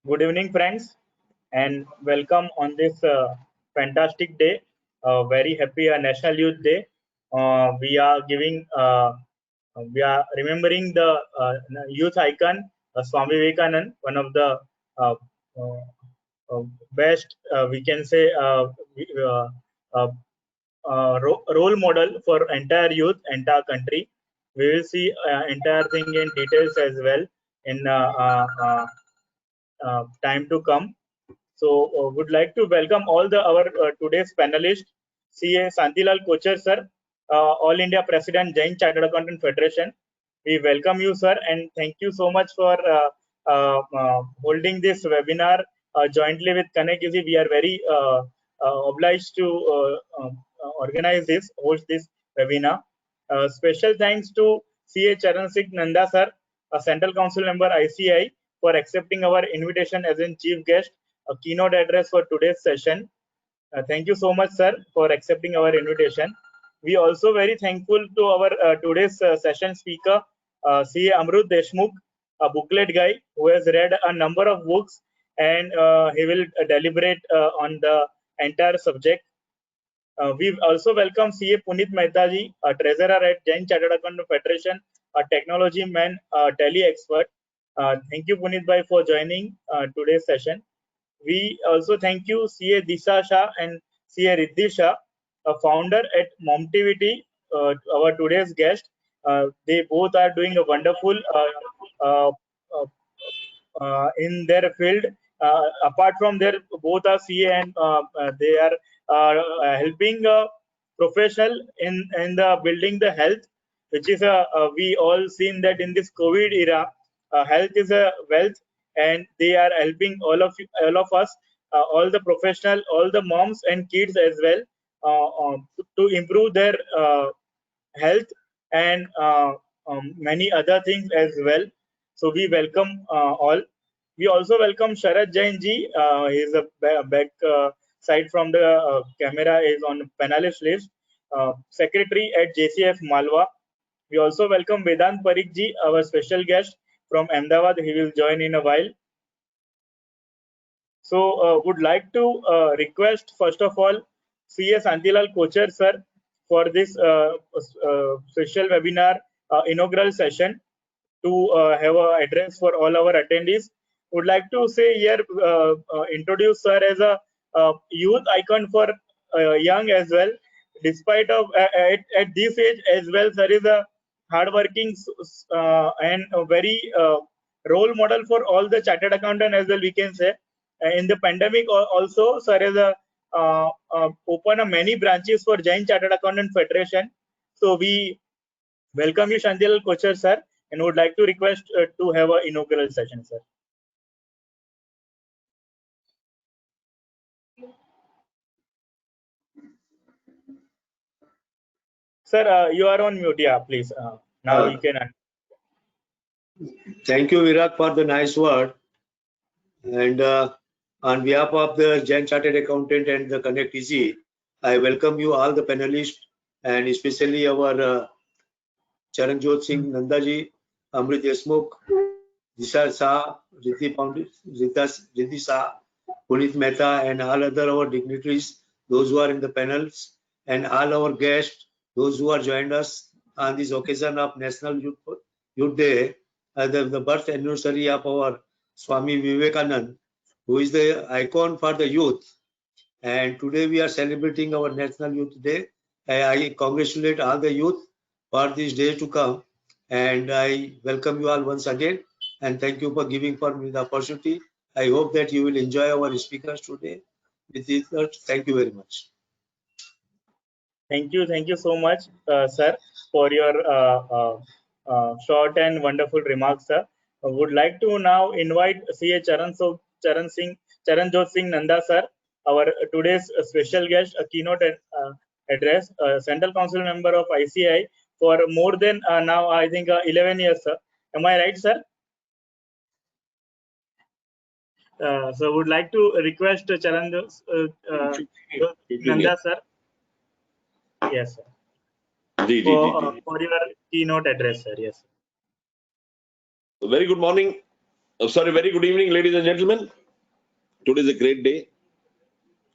Good evening, friends, and welcome on this fantastic day. Very happy National Youth Day. We are remembering the youth icon, Swami Vivekanand, one of the uh, uh, best, we can say, uh, uh, role model for entire youth, entire country. We will see entire thing in details as well in time to come. So, would like to welcome all the our today's panelists, CA Santilal Kochar sir, All India President, Jain Chartered Accountant Federation. We welcome you, sir, and thank you so much for holding this webinar jointly with Connect Easy. We are very obliged to organize this, host this webinar. Special thanks to CA Charan Singh Nanda sir, a Central Council member ICI, for accepting our invitation as a chief guest, a keynote address for today's session. Thank you so much, sir, for accepting our invitation. We also very thankful to our today's session speaker, CA Amrut Deshmukh, a booklet guy who has read a number of books, and he will deliberate on the entire subject. We also welcome CA Punit Mehtaji, a treasurer at Jain Chartered Accountant Federation, a technology man, a tele expert. Thank you, Punit Bhai, for joining today's session. We also thank you, CA Disha Shah and CA Riddhi Shah, a founder at Momtivity, our today's guest. They both are doing a wonderful uh, uh, in their field. Apart from their both are CA and they are helping professional in the building the health, which is we all seen that in this COVID era, health is a wealth, and they are helping all of us, all the professional, all the moms and kids as well, to improve their health and many other things as well. So we welcome all. We also welcome Sharad Jain ji. He is a back side from the camera, is on panelist list. Secretary at JCF Malwa. We also welcome Vedant Parikh ji, our special guest from Ahmedabad. He will join in a while. So, would like to request first of all CS Santilal Kochar sir for this special webinar inaugural session to have an address for all our attendees. Would like to say here, introduce sir as a youth icon for young as well. Despite of at this age as well, sir is a hardworking and a very role model for all the chartered accountant as well. We can say in the pandemic also, sir has opened many branches for Jain Chartered Accountant Federation. So we welcome you, Shantilal Kochar sir, and would like to request to have an inaugural session, sir. Sir, you are on mute. Yeah, please. Now you can. Thank you, Virat, for the nice word. And on behalf of the Jain Chartered Accountant and the Connect Easy, I welcome you all the panelists, and especially our Charanjot Singh Nandaji, Amrit Deshmukh, Disha Shah, Riddhi Shah, Punit Mehta, and all other our dignitaries, those who are in the panels, and all our guests, those who are joined us on this occasion of National Youth Day, the birth anniversary of our Swami Vivekanand, who is the icon for the youth. And today we are celebrating our National Youth Day. I congratulate all the youth for this day to come, and I welcome you all once again, and thank you for giving for me the opportunity. I hope that you will enjoy our speakers today. With this, thank you very much. Thank you so much, sir, for your short and wonderful remarks, sir. I would like to now invite CA Charanjot Singh Nanda, sir, our today's special guest, a keynote address, Central Council member of ICI for more than now, I think, 11 years, sir. Am I right, sir? So, would like to request Charanjot Nanda, sir. Yes, sir. For your keynote address, sir. Yes. Very good morning, Sorry, very good evening, ladies and gentlemen. Today is a great day.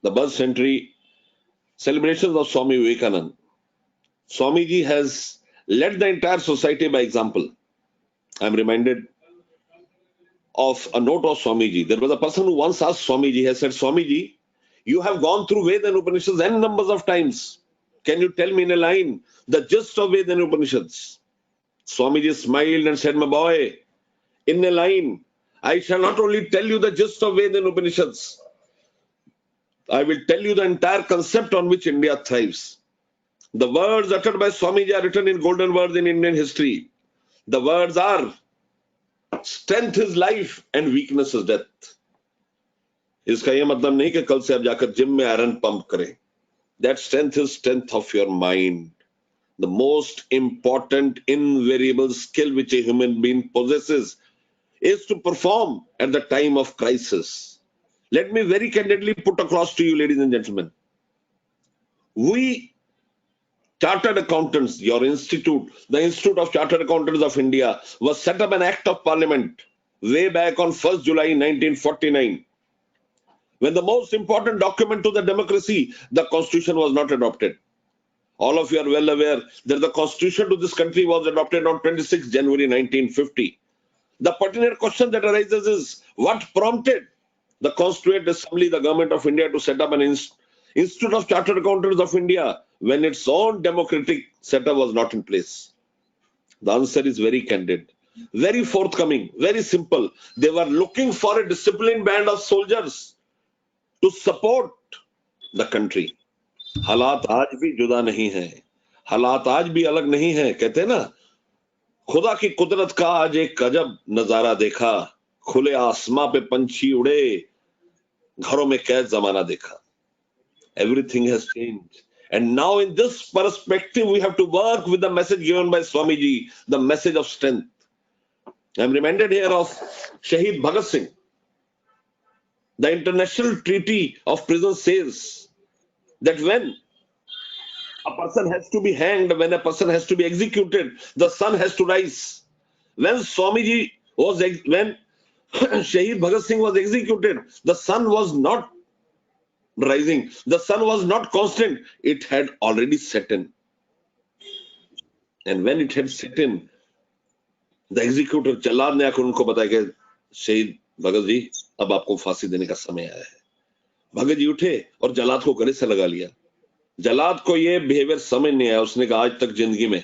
The birth century celebrations of Swami Vivekananda. Swamiji has led the entire society by example. I'm reminded of a note of Swamiji. There was a person who once asked Swamiji, has said, Swamiji, you have gone through Veda and Upanishads n numbers of times. Can you tell me in a line the gist of Veda and Upanishads? Swamiji smiled and said, my boy, in a line, I shall not only tell you the gist of Veda and Upanishads, I will tell you the entire concept on which India thrives. The words uttered by Swamiji are written in golden words in Indian history. The words are, strength is life and weakness is death. इसका ये मतलब नहीं कि कल से आप जाकर gym में आयरन पंप करें. That strength is strength of your mind. The most important invariable skill which a human being possesses is to perform at the time of crisis. Let me very candidly put across to you, ladies and gentlemen. We Chartered Accountants, your institute, the Institute of Chartered Accountants of India, was set up an Act of Parliament way back on 1st July 1949. When the most important document to the democracy, the Constitution, was not adopted. All of you are well aware that the Constitution to this country was adopted on 26 January 1950. The pertinent question that arises is, what prompted the Constituent Assembly, the Government of India, to set up an Institute of Chartered Accountants of India when its own democratic setup was not in place? The answer is very candid, very forthcoming, very simple. They were looking for a disciplined band of soldiers to support the country. हालात आज भी जुदा नहीं है, हालात आज भी अलग नहीं है. कहते हैं ना, खुदा की कुदरत का आज एक अजब नजारा देखा, खुले आसमां पे पंछी उड़े, घरों में कैद जमाना देखा. Everything has changed. And now in this perspective, we have to work with the message given by Swamiji, the message of strength. I'm reminded here of Shahid Bhagat Singh. The International Treaty of Prison says that when a person has to be hanged, when a person has to be executed, the sun has to rise. When Swamiji was, when Shahid Bhagat Singh was executed, the sun was not rising. The sun was not constant. It had already set in. And when it had set in, the executor, जल्लाद ने आकर उनको बताया कि शहीद भगत जी, अब आपको फांसी देने का समय आया है. भगत जी उठे और जल्लाद को गले से लगा लिया. जल्लाद को ये बिहेवियर समझ नहीं आया. उसने कहा, आज तक जिंदगी में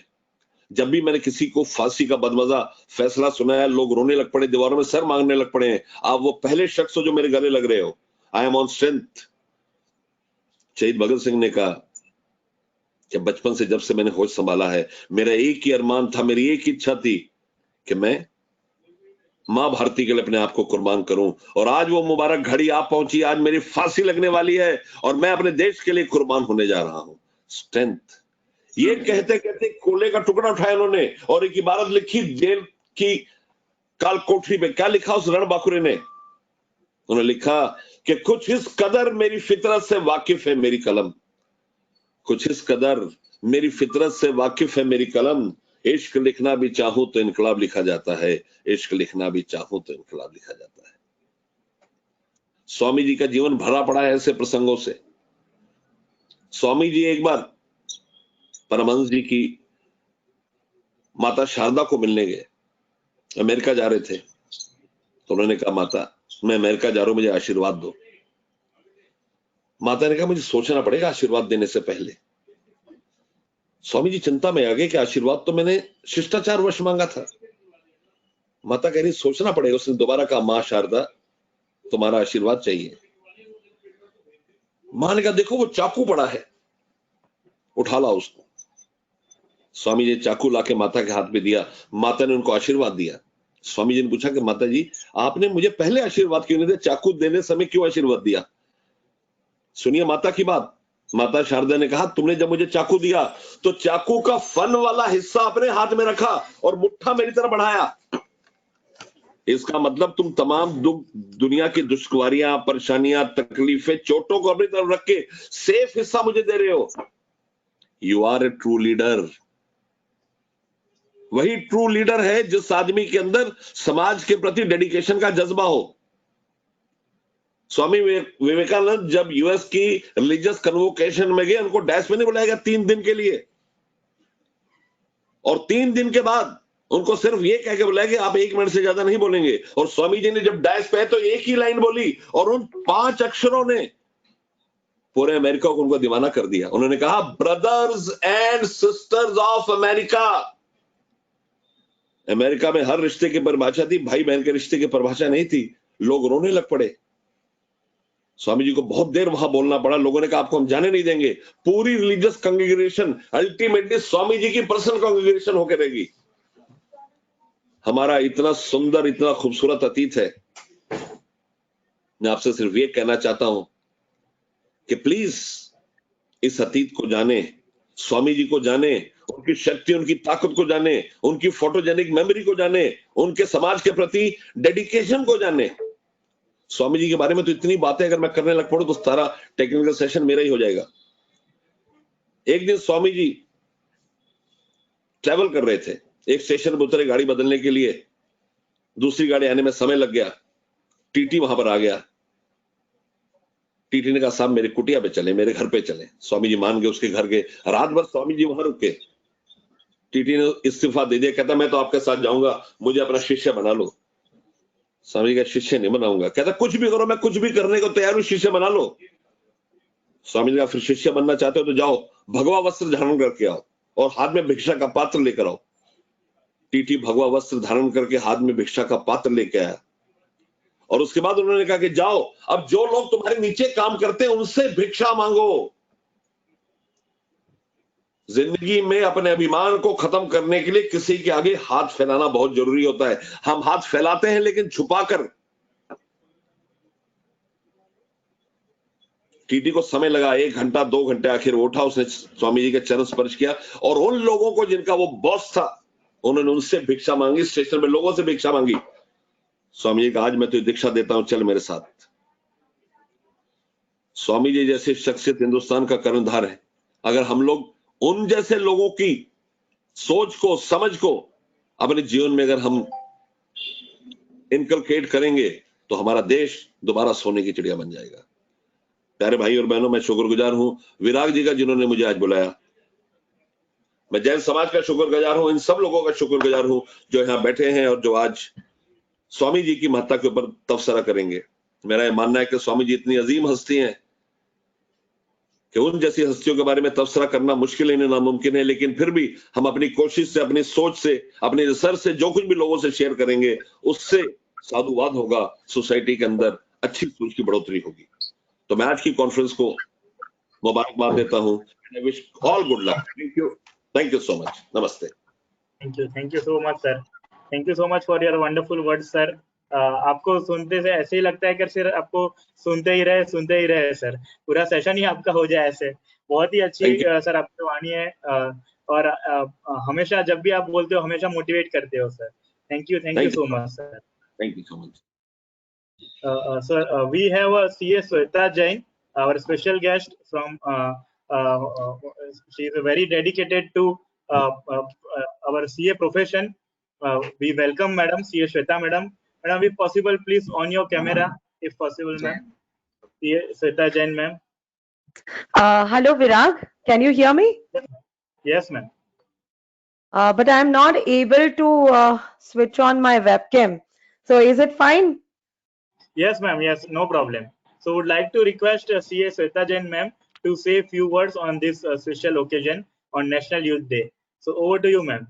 जब भी मैंने किसी को फांसी का बदमजा फैसला सुनाया, लोग रोने लग पड़े, दीवारों में सर मांगने लग पड़े हैं. आप वो पहले शख्स हो जो मेरे गले लग रहे हो. I am on strength. शहीद भगत सिंह ने कहा कि बचपन से जब से मैंने होश संभाला है, मेरा एक ही अरमान था, मेरी एक ही इच्छा थी कि मैं मां भारती के लिए अपने आप को कुर्बान करूं. और आज वो मुबारक घड़ी आ पहुंची. आज मेरी फांसी लगने वाली है और मैं अपने देश के लिए कुर्बान होने जा रहा हूं. स्ट्रेंथ. ये कहते कहते कोले का टुकड़ा उठाया उन्होंने और एक इबारत लिखी जेल की काल कोठरी पे. क्या लिखा उस रणबांकुरे ने? उन्होंने लिखा कि कुछ इस कदर मेरी फितरत से वाकिफ है मेरी कलम, कुछ इस कदर मेरी फितरत से वाकिफ है मेरी कलम, इश्क लिखना भी चाहूं तो इनकलाब लिखा जाता है, इश्क लिखना भी चाहूं तो इनकलाब लिखा जाता है. स्वामी जी का जीवन भरा पड़ा है ऐसे प्रसंगों से. स्वामी जी एक बार परमहंस जी की माता शारदा को मिलने गए. अमेरिका जा रहे थे तो उन्होंने कहा, माता मैं अमेरिका जा रहा हूं, मुझे आशीर्वाद दो. माता ने कहा, मुझे सोचना पड़ेगा आशीर्वाद देने से पहले. स्वामी जी चिंता में आ गए कि आशीर्वाद तो मैंने शिष्टाचार वश मांगा था. माता कह रही सोचना पड़ेगा. उसने दोबारा कहा, मां शारदा तुम्हारा आशीर्वाद चाहिए. मां ने कहा, देखो वो चाकू पड़ा है, उठा ला उसको. स्वामी जी चाकू लाके माता के हाथ में दिया. माता ने उनको आशीर्वाद दिया. स्वामी जी ने पूछा कि माता जी आपने मुझे पहले आशीर्वाद क्यों नहीं दिया, चाकू देने समय क्यों आशीर्वाद दिया? सुनिए माता की बात. माता शारदा ने कहा, तुमने जब मुझे चाकू दिया तो चाकू का फन वाला हिस्सा अपने हाथ में रखा और मुट्ठा मेरी तरफ बढ़ाया. इसका मतलब तुम तमाम दुनिया की दुश्वारियां, परेशानियां, तकलीफें, चोटों को अपनी तरफ रख के सेफ हिस्सा मुझे दे रहे हो. You are a true leader. वही ट्रू लीडर है जिस आदमी के अंदर समाज के प्रति डेडिकेशन का जज्बा हो। स्वामी विवेकानंद जब यूएस की रिलीजियस कन्वोकेशन में गए, उनको डैश में नहीं बुलाया गया 3 दिन के लिए, और 3 दिन के बाद उनको सिर्फ ये कह के बुलाया कि आप 1 मिनट से ज्यादा नहीं बोलेंगे। और स्वामी जी ने जब डैश पे तो एक ही लाइन बोली, और उन 5 अक्षरों ने पूरे अमेरिका को उनको दीवाना कर दिया। उन्होंने कहा, brothers and sisters of America. America में हर रिश्ते की परिभाषा थी, भाई बहन के रिश्ते की परिभाषा नहीं थी। लोग रोने लग पड़े। स्वामी जी को बहुत देर वहां बोलना पड़ा। लोगों ने कहा, आपको हम जाने नहीं देंगे। पूरी religious congregation ultimately Swami ji की पर्सनल कांग्रेगेशन होकर रहेगी। हमारा इतना सुंदर, इतना खूबसूरत अतीत है। मैं आपसे सिर्फ ये कहना चाहता हूं कि प्लीज इस अतीत को जाने, स्वामी जी को जाने, उनकी शक्ति, उनकी ताकत को जाने, उनकी फोटोजेनिक मेमोरी को जाने, उनके समाज के प्रति डेडिकेशन को जाने। स्वामी जी के बारे में तो इतनी बातें अगर मैं करने लग पड़ूं तो सारा टेक्निकल सेशन मेरा ही हो जाएगा। एक दिन स्वामी जी ट्रैवल कर रहे थे, एक स्टेशन पर उतरे गाड़ी बदलने के लिए, दूसरी गाड़ी आने में समय लग गया। टीटी वहां पर आ गया। टीटी ने कहा, साहब मेरे कुटिया पे चले, मेरे घर पे चले। स्वामी जी मान गए, उसके घर गए। रात भर स्वामी जी वहां रुके। टीटी ने इस्तीफा दे दिया। कहता, मैं तो आपके साथ जाऊंगा, मुझे अपना शिष्य बना लो। स्वामी का शिष्य नहीं बनाऊंगा। कहता, कुछ भी करो, मैं कुछ भी करने को तैयार हूं, शिष्य बना लो। स्वामी जी का, फिर शिष्य बनना चाहते हो तो जाओ, भगवा वस्त्र धारण करके आओ और हाथ में भिक्षा का पात्र लेकर आओ। टीटी भगवा वस्त्र धारण करके हाथ में भिक्षा का पात्र लेके आया, और उसके बाद उन्होंने कहा कि जाओ, अब जो लोग तुम्हारे नीचे काम करते हैं उनसे भिक्षा मांगो। जिंदगी में अपने अभिमान को खत्म करने के लिए किसी के आगे हाथ फैलाना बहुत जरूरी होता है। हम हाथ फैलाते हैं लेकिन छुपाकर। टीटी को समय लगा, 1 घंटा 2 घंटे, आखिर उठा, उसने स्वामी जी के चरण स्पर्श किया, और उन लोगों को जिनका वो बॉस था, उन्होंने उनसे भिक्षा मांगी। स्टेशन में लोगों से भिक्षा मांगी। स्वामी जी का, आज मैं तुझे दीक्षा देता हूं, चल मेरे साथ। स्वामी जी जैसे शख्सियत हिंदुस्तान का कर्णधार है। अगर हम लोग उन जैसे लोगों की सोच को, समझ को अपने जीवन में अगर हम इनकलकेट करेंगे तो हमारा देश दोबारा सोने की चिड़िया बन जाएगा। प्यारे भाई और बहनों, मैं शुक्रगुजार हूं विराग जी का, जिन्होंने मुझे आज बुलाया। मैं जैन समाज का शुक्रगुजार हूं, इन सब लोगों का शुक्रगुजार हूं जो यहाँ बैठे हैं और जो आज स्वामी जी की महत्ता के ऊपर तबसरा करेंगे। मेरा यह मानना है कि स्वामी जी इतनी अजीम हस्ती हैं कि उन जैसी हस्तियों के बारे में तबसरा करना मुश्किल ही नहीं, नामुमकिन है। लेकिन फिर भी हम अपनी कोशिश से, अपनी सोच से, अपने रिसर्च से जो कुछ भी लोगों से शेयर करेंगे, उससे साधुवाद होगा, सोसाइटी के अंदर अच्छी सोच की बढ़ोतरी होगी। तो मैं आज की कॉन्फ्रेंस को मुबारकबाद देता हूं। I wish all good luck. Thank you so much. नमस्ते। Thank you so much sir. Thank you so much for your wonderful word sir. आपको सुनते से ऐसे ही लगता है कि सिर्फ आपको सुनते ही रहे सर, पूरा सेशन ही आपका हो जाए ऐसे। बहुत ही अच्छी सर आपकी वाणी है, और हमेशा जब भी आप बोलते हो हमेशा मोटिवेट करते हो sir. Thank you so much sir. Thank you so much sir. We have a CA Sweta Jain, our special guest from she is very dedicated to our CA profession. We welcome Madam CA Sweta Madam. Madam, if possible, please on your camera, if possible, ma'am. CA Sweta Jain, ma'am. Hello, Virag. Can you hear me? Yes, ma'am. But I am not able to switch on my webcam. So is it fine? Yes, ma'am. Yes, no problem. So would like to request CA Sweta Jain, ma'am, to say a few words on this special occasion on National Youth Day. So over to you, ma'am.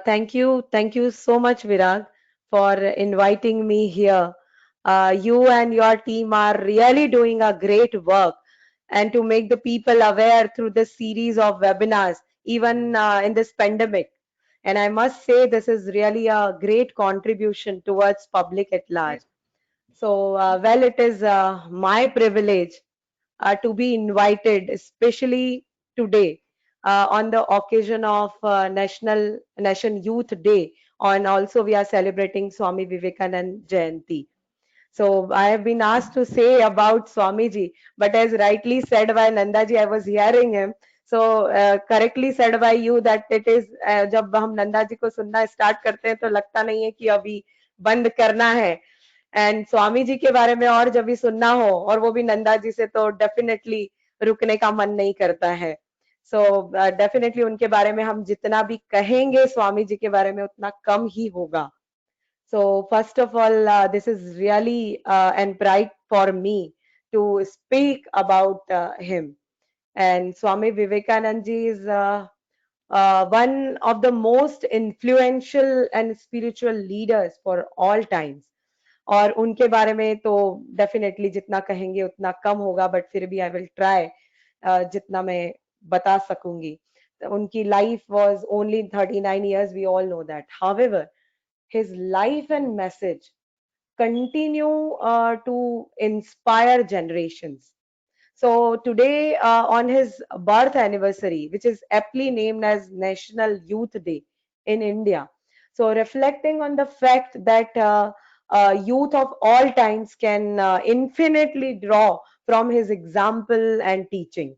Thank you so much, Virag, for inviting me here. You and your team are really doing a great work, and to make the people aware through this series of webinars, even in this pandemic. And I must say this is really a great contribution towards public at large. So, well, it is my privilege to be invited, especially today, on the occasion of Nation Youth Day. And also we are celebrating Swami Vivekanand Jayanti. So I have been asked to say about Swamiji, but as rightly said by Nandaji, I was hearing him. So correctly said by you that it is जब हम नंदा जी को सुनना start करते हैं तो लगता नहीं है कि अभी बंद करना है, एंड स्वामी जी के बारे में और जब भी सुनना हो और वो भी नंदा जी से, तो डेफिनेटली रुकने का मन नहीं करता है. सो डेफिनेटली उनके बारे में हम जितना भी कहेंगे स्वामी जी के बारे में उतना कम ही होगा. So first of all, this is really and pride for me to speak about him. And Swami Vivekananda ji is one of the most influential and spiritual leaders for all times. और उनके बारे में तो definitely जितना कहेंगे उतना कम होगा, but फिर भी आई विल ट्राई जितना मैं बता सकूंगी. उनकी life was only 39 years, we all know that. However, his life and message continue to inspire generations. So today, on his birth anniversary, which is aptly named as National Youth Day in India, so reflecting on the fact that youth of all times can infinitely draw from his example and teaching.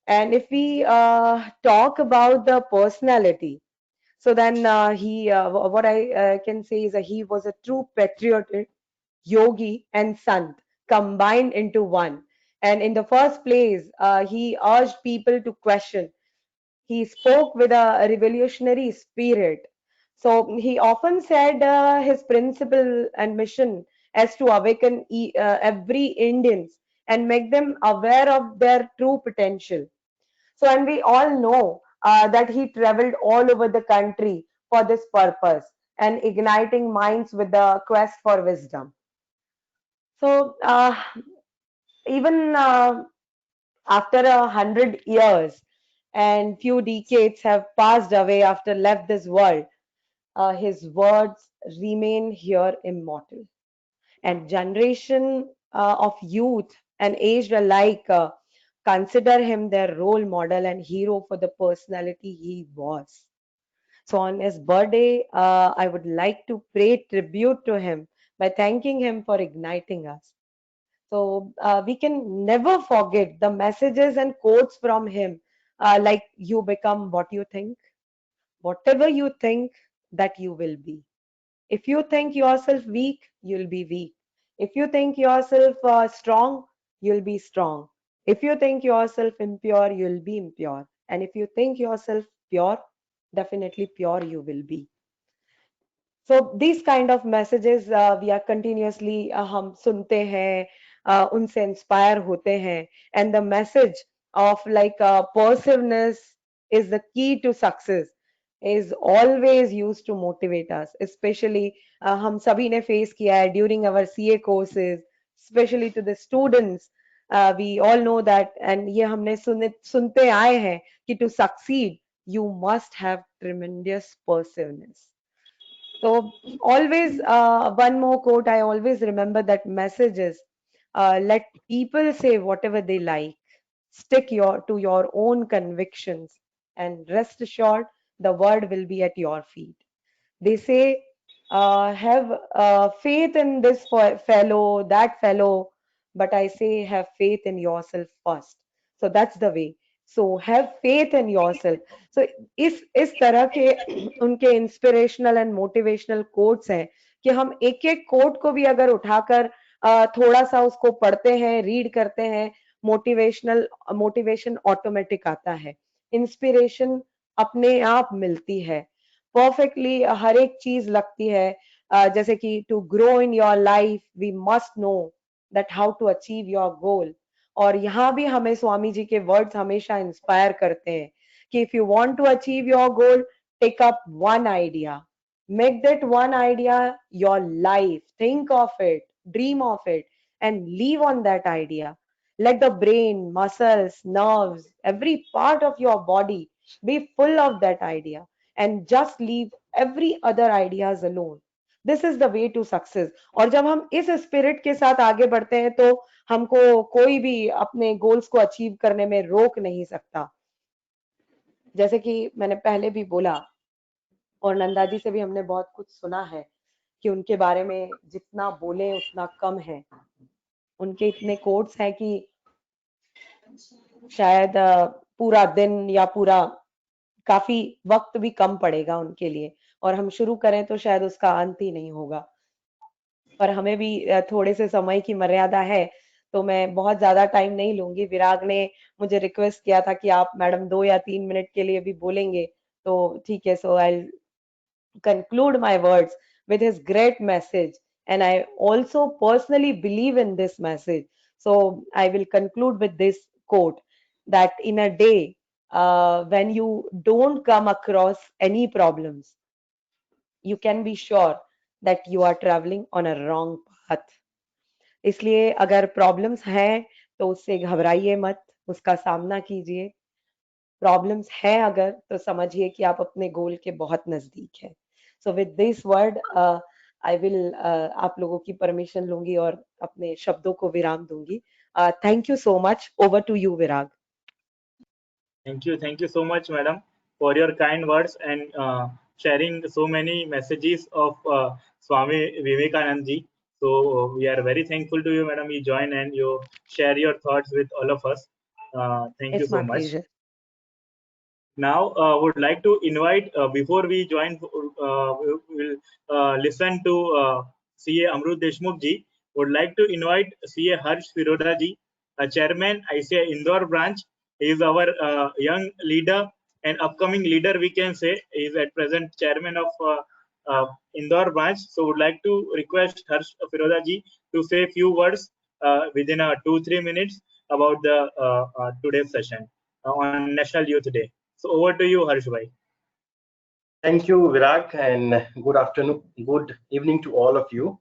And if we talk about the personality, so then what I can say is that he was a true patriot, yogi, and sant combined into one. And in the first place, he urged people to question. He spoke with a revolutionary spirit. So he often said his principle and mission as to awaken every Indians and make them aware of their true potential. So, and we all know that he traveled all over the country for this purpose and igniting minds with the quest for wisdom. So, even after 100 years and few decades have passed away after left this world, his words remain here immortal. And generation of youth and aged alike consider him their role model and hero for the personality he was. So on his birthday, I would like to pay tribute to him by thanking him for igniting us. So we can never forget the messages and quotes from him, like you become what you think, whatever you think, that you will be. If you think yourself weak, you'll be weak. If you think yourself strong, you'll be strong. If you think yourself impure, you'll be impure. And if you think yourself pure, definitely pure you will be. So these kind of messages we are continuously हम सुनते हैं, उनसे inspire होते हैं, and the message of like perseverance is the key to success is always used to motivate us, especially हम सभी ने face किया है during our CA courses, especially to the students. We all know that, and ये हमने सुनते आए हैं कि to succeed you must have tremendous perseverance. So always one more quote I always remember, that message is let people say whatever they like, stick to your own convictions, and rest assured the word will be at your feet. They say have faith in this fellow, that fellow, but I say have faith in yourself first. So that's the way. So have faith in yourself. So इस तरह के उनके inspirational and motivational quotes हैं कि हम एक एक coat को भी अगर उठाकर थोड़ा सा उसको पढ़ते हैं, रीड करते हैं, मोटिवेशन ऑटोमेटिक आता है, इंस्पिरेशन अपने आप मिलती है, परफेक्टली हर एक चीज लगती है. जैसे कि to grow in your life we must know that how to achieve your goal. और यहाँ भी हमें स्वामी जी के वर्ड्स हमेशा इंस्पायर करते हैं कि if you want to achieve your goal, take up one idea, make that one idea your life, think of it, dream of it, and live on that idea. Let the brain, muscles, nerves, every part of your body be full of that idea, and just leave every other ideas alone. This is the way to success. और जब हम इस spirit के साथ आगे बढ़ते हैं तो हमको कोई भी अपने गोल्स को अचीव करने में रोक नहीं सकता. जैसे कि मैंने पहले भी बोला, और नंदा जी से भी हमने बहुत कुछ सुना है कि उनके बारे में जितना बोले उतना कम है. उनके इतने कोट्स हैं कि शायद पूरा दिन या पूरा काफी वक्त भी कम पड़ेगा उनके लिए, और हम शुरू करें तो शायद उसका अंत ही नहीं होगा। पर हमें भी थोड़े से समय की मर्यादा है, तो मैं बहुत ज्यादा टाइम नहीं लूंगी। विराग ने मुझे रिक्वेस्ट किया था कि आप मैडम 2 या 3 मिनट के लिए भी बोलेंगे, तो ठीक है। सो आई conclude my words with his great message, and I also personally believe in this message. So I will conclude with this quote, that in a day when you don't come across any problems, you can be sure that you are traveling on a wrong path. इसलिए अगर problems हैं तो उससे घबराइए मत, उसका सामना कीजिए। प्रॉब्लम्स है अगर, तो समझिए कि आप अपने गोल के बहुत नजदीक हैं। So with this word I will आप लोगों की परमिशन लूंगी और अपने शब्दों को विराम दूंगी। Thank you so much. Over to you Virag. Thank you so much, madam, for your kind words and sharing so many messages of Swami Vivekanand ji. So we are very thankful to you, madam. You join and you share your thoughts with all of us. Thank you it's my so much. Pleasure. Now, would like to invite, before we join, we will listen to CA Amrut Deshmukh ji. Would like to invite CA Harsh Firoda ji, Chairman ICI Indore branch. He is our young leader and upcoming leader, we can say. He is at present Chairman of Indore branch. So would like to request Harsh Firoda ji to say a few words within 2-3 minutes about the today's session on National Youth Day. So over to you, Harsh bhai. Thank you, Virag, and good afternoon, good evening to all of you.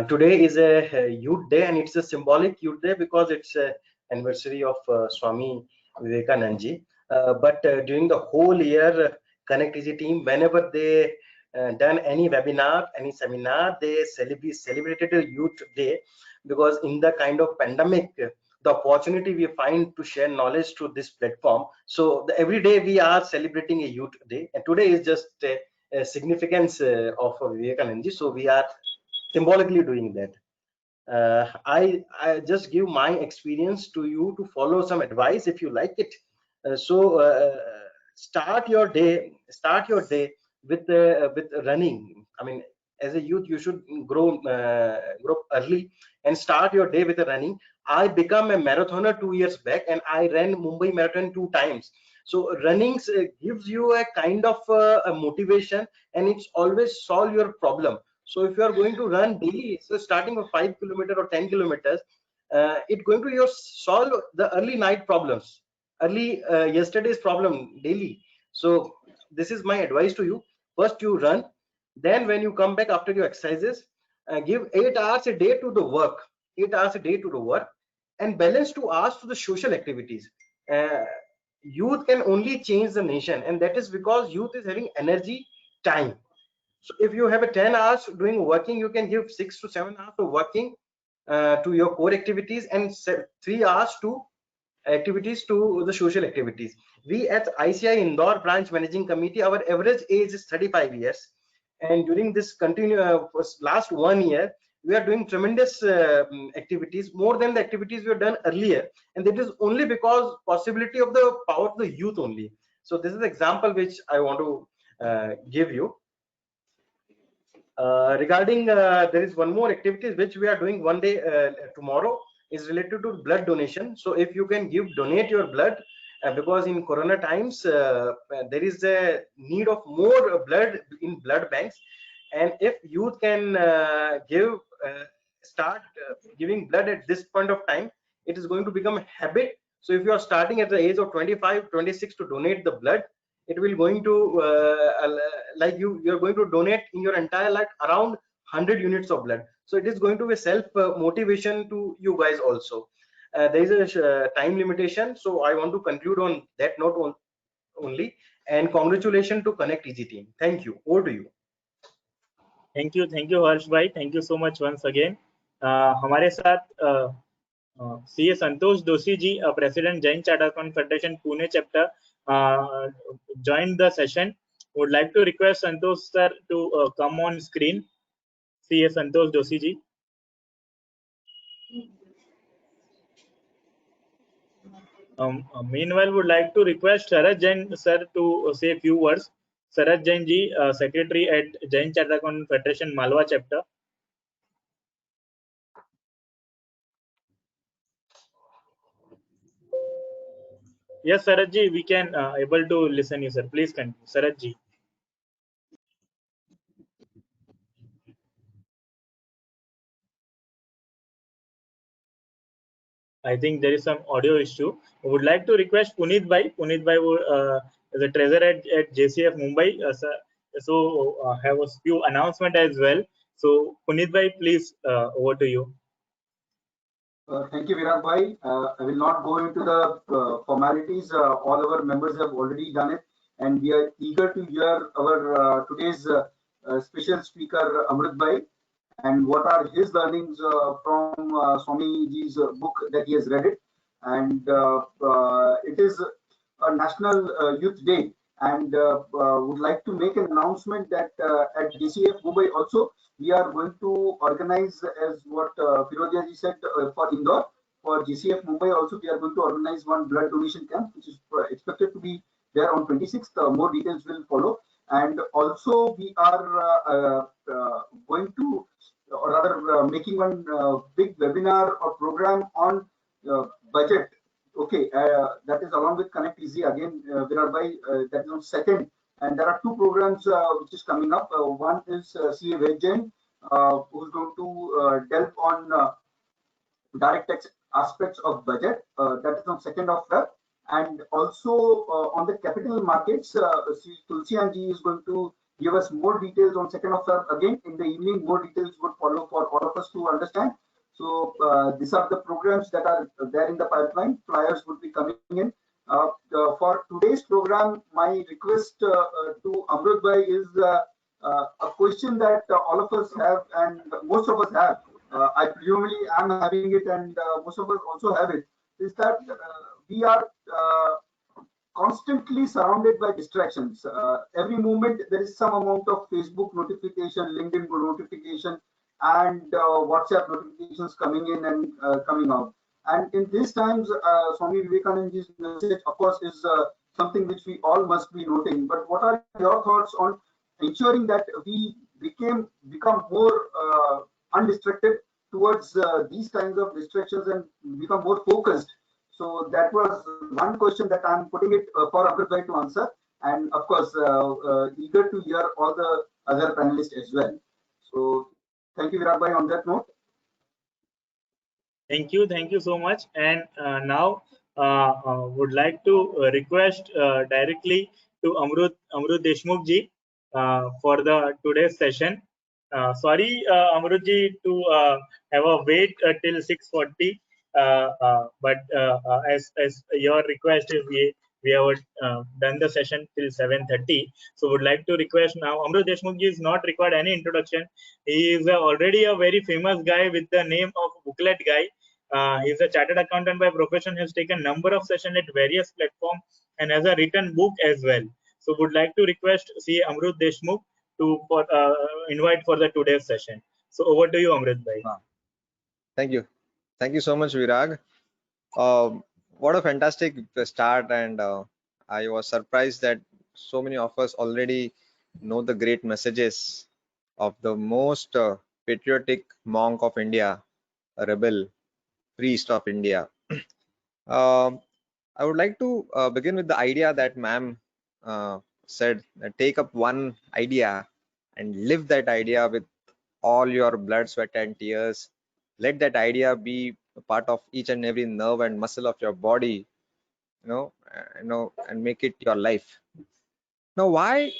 Today is a Youth Day, and it's a symbolic Youth Day because it's an anniversary of Swami Vivekanand ji. But during the whole year, Connect Easy team, whenever they done any webinar, any seminar, they celebrated a Youth Day, because in the kind of pandemic, the opportunity we find to share knowledge to this platform. So every day we are celebrating a Youth Day, and today is just a significance of Vivekanand ji. So we are symbolically doing that. I just give my experience to you to follow some advice if you like it. Start your day with running. I mean, as a youth, you should grow early and start your day with a running. I become a marathoner 2 years back, and I ran Mumbai Marathon 2 times. So running gives you a kind of a motivation, and it's always solve your problem. So if you are going to run daily, so starting with 5 kilometers or 10 kilometers, it's going to solve the early night problems, early yesterday's problem daily. So this is my advice to you. First you run, then when you come back after your exercises, give 8 hours a day to the work, 8 hours a day to the work, and balance 2 hours to the social activities. Youth can only change the nation, and that is because youth is having energy, time. So if you have a 10 hours doing working, you can give 6 to 7 hours of working to your core activities, and 3 hours to activities to the social activities. We at ICI Indore branch managing committee, our average age is 35 years, and during this last 1 year, we are doing tremendous activities, more than the activities we have done earlier, and that is only because possibility of the power of the youth only. So this is the example which I want to give you. Regarding there is one more activity which we are doing one day tomorrow, is related to blood donation. So if you can donate your blood, because in corona times there is a need of more blood in blood banks, and if youth can start giving blood at this point of time, it is going to become a habit. So if you are starting at the age of 25, 26 to donate the blood, it will going to like you're going to donate in your entire life around 100 units of blood. So it is going to be self motivation to you guys also. There is a time limitation, so I want to conclude on that note only, and congratulations to Connect Easy team. Thank you. Over to you. Thank you Harsh bhai. Thank you so much once again. हमारे साथ CA Santosh Doshi ji, President Jain Chartered Accountants Federation Pune chapter, joined the session. Would like to request Santosh sir to come on screen. CA Santosh Doshi ji. Meanwhile, would like to request Saraj Jain sir to say a few words. Saraj Jain ji, Secretary at Jain Chartered Accountant Federation Malwa chapter. Yes, Saraj ji, we can able to listen you, sir. Please continue, Saraj ji. I think there is some audio issue. I would like to request Puneet Bhai. Puneet Bhai is a treasurer at JCF Mumbai. Have a few announcement as well. So Puneet Bhai, please over to you. Thank you, Virag Bhai. I will not go into the formalities. All our members have already done it, and we are eager to hear our today's special speaker, Amrit Bhai, and what are his learnings from Swamiji's book that he has read it. And it is a National Youth Day, and would like to make an announcement that at JCF Mumbai also we are going to organize, as what Firodia ji said, for Indore. For GCF Mumbai also, we are going to organize one blood donation camp, which is expected to be there on 26th. More details will follow. And also, we are going to, or rather, making one big webinar or program on budget. Okay, that is along with Connect Easy again, Virar Bhai, that is on second. And there are two programs which is coming up. One is CA Ved Jain, who's going to delve on direct tax aspects of budget. That is on 2nd of Feb. And also on the capital markets, Tulsian ji is going to give us more details on 2nd of Feb. Again, in the evening, more details would follow for all of us to understand. So these are the programs that are there in the pipeline. Flyers would be coming in. For today's program, my request to Amrit Bhai is a question that all of us have, and most of us have. I presumably am having it, and most of us also have it. Is that we are constantly surrounded by distractions. Every moment there is some amount of Facebook notification, LinkedIn notification, and WhatsApp notifications coming in and coming out. And in these times, Swami Vivekananda's message, of course, is something which we all must be noting. But what are your thoughts on ensuring that we become more undistracted towards these kinds of distractions and become more focused? So that was one question that I'm putting it for Amrit Bhai to answer, and of course eager to hear all the other panelists as well. So thank you, Virag Bhai, on that note. Thank you so much. And now would like to request directly to Amrut Deshmukh ji for the today's session. Sorry, Amrut ji, to have a wait till 6:40, but as your request is, we have done the session till 7:30. So would like to request now. Amrut Deshmukh ji is not required any introduction. He is already a very famous guy with the name of Booklet Guy. He's a chartered accountant by profession, has taken number of sessions at various platforms and has a written book as well. So would like to request C. Amrut Deshmukh to invite for the today's session. So over to you, Amrit Bhai. Thank you. Thank you so much, Virag. What a fantastic start, and I was surprised that so many of us already know the great messages of the most patriotic monk of India, a rebel, priest of India. I would like to begin with the idea that ma'am said, take up one idea and live that idea with all your blood, sweat, and tears. Let that idea be a part of each and every nerve and muscle of your body, and make it your life. Now, why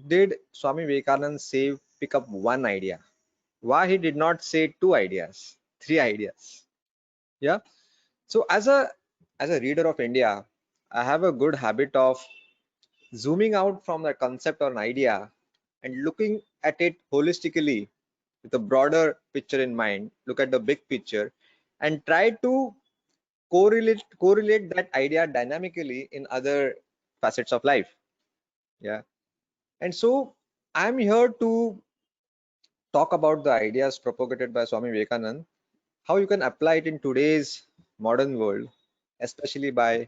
did Swami Vivekananda say pick up one idea? Why he did not say two ideas, three ideas? Yeah. So as a reader of India, I have a good habit of zooming out from the concept or an idea and looking at it holistically with a broader picture in mind. Look at the big picture and try to correlate that idea dynamically in other facets of life. Yeah. And so I'm here to talk about the ideas propagated by Swami Vivekananda, how you can apply it in today's modern world, especially by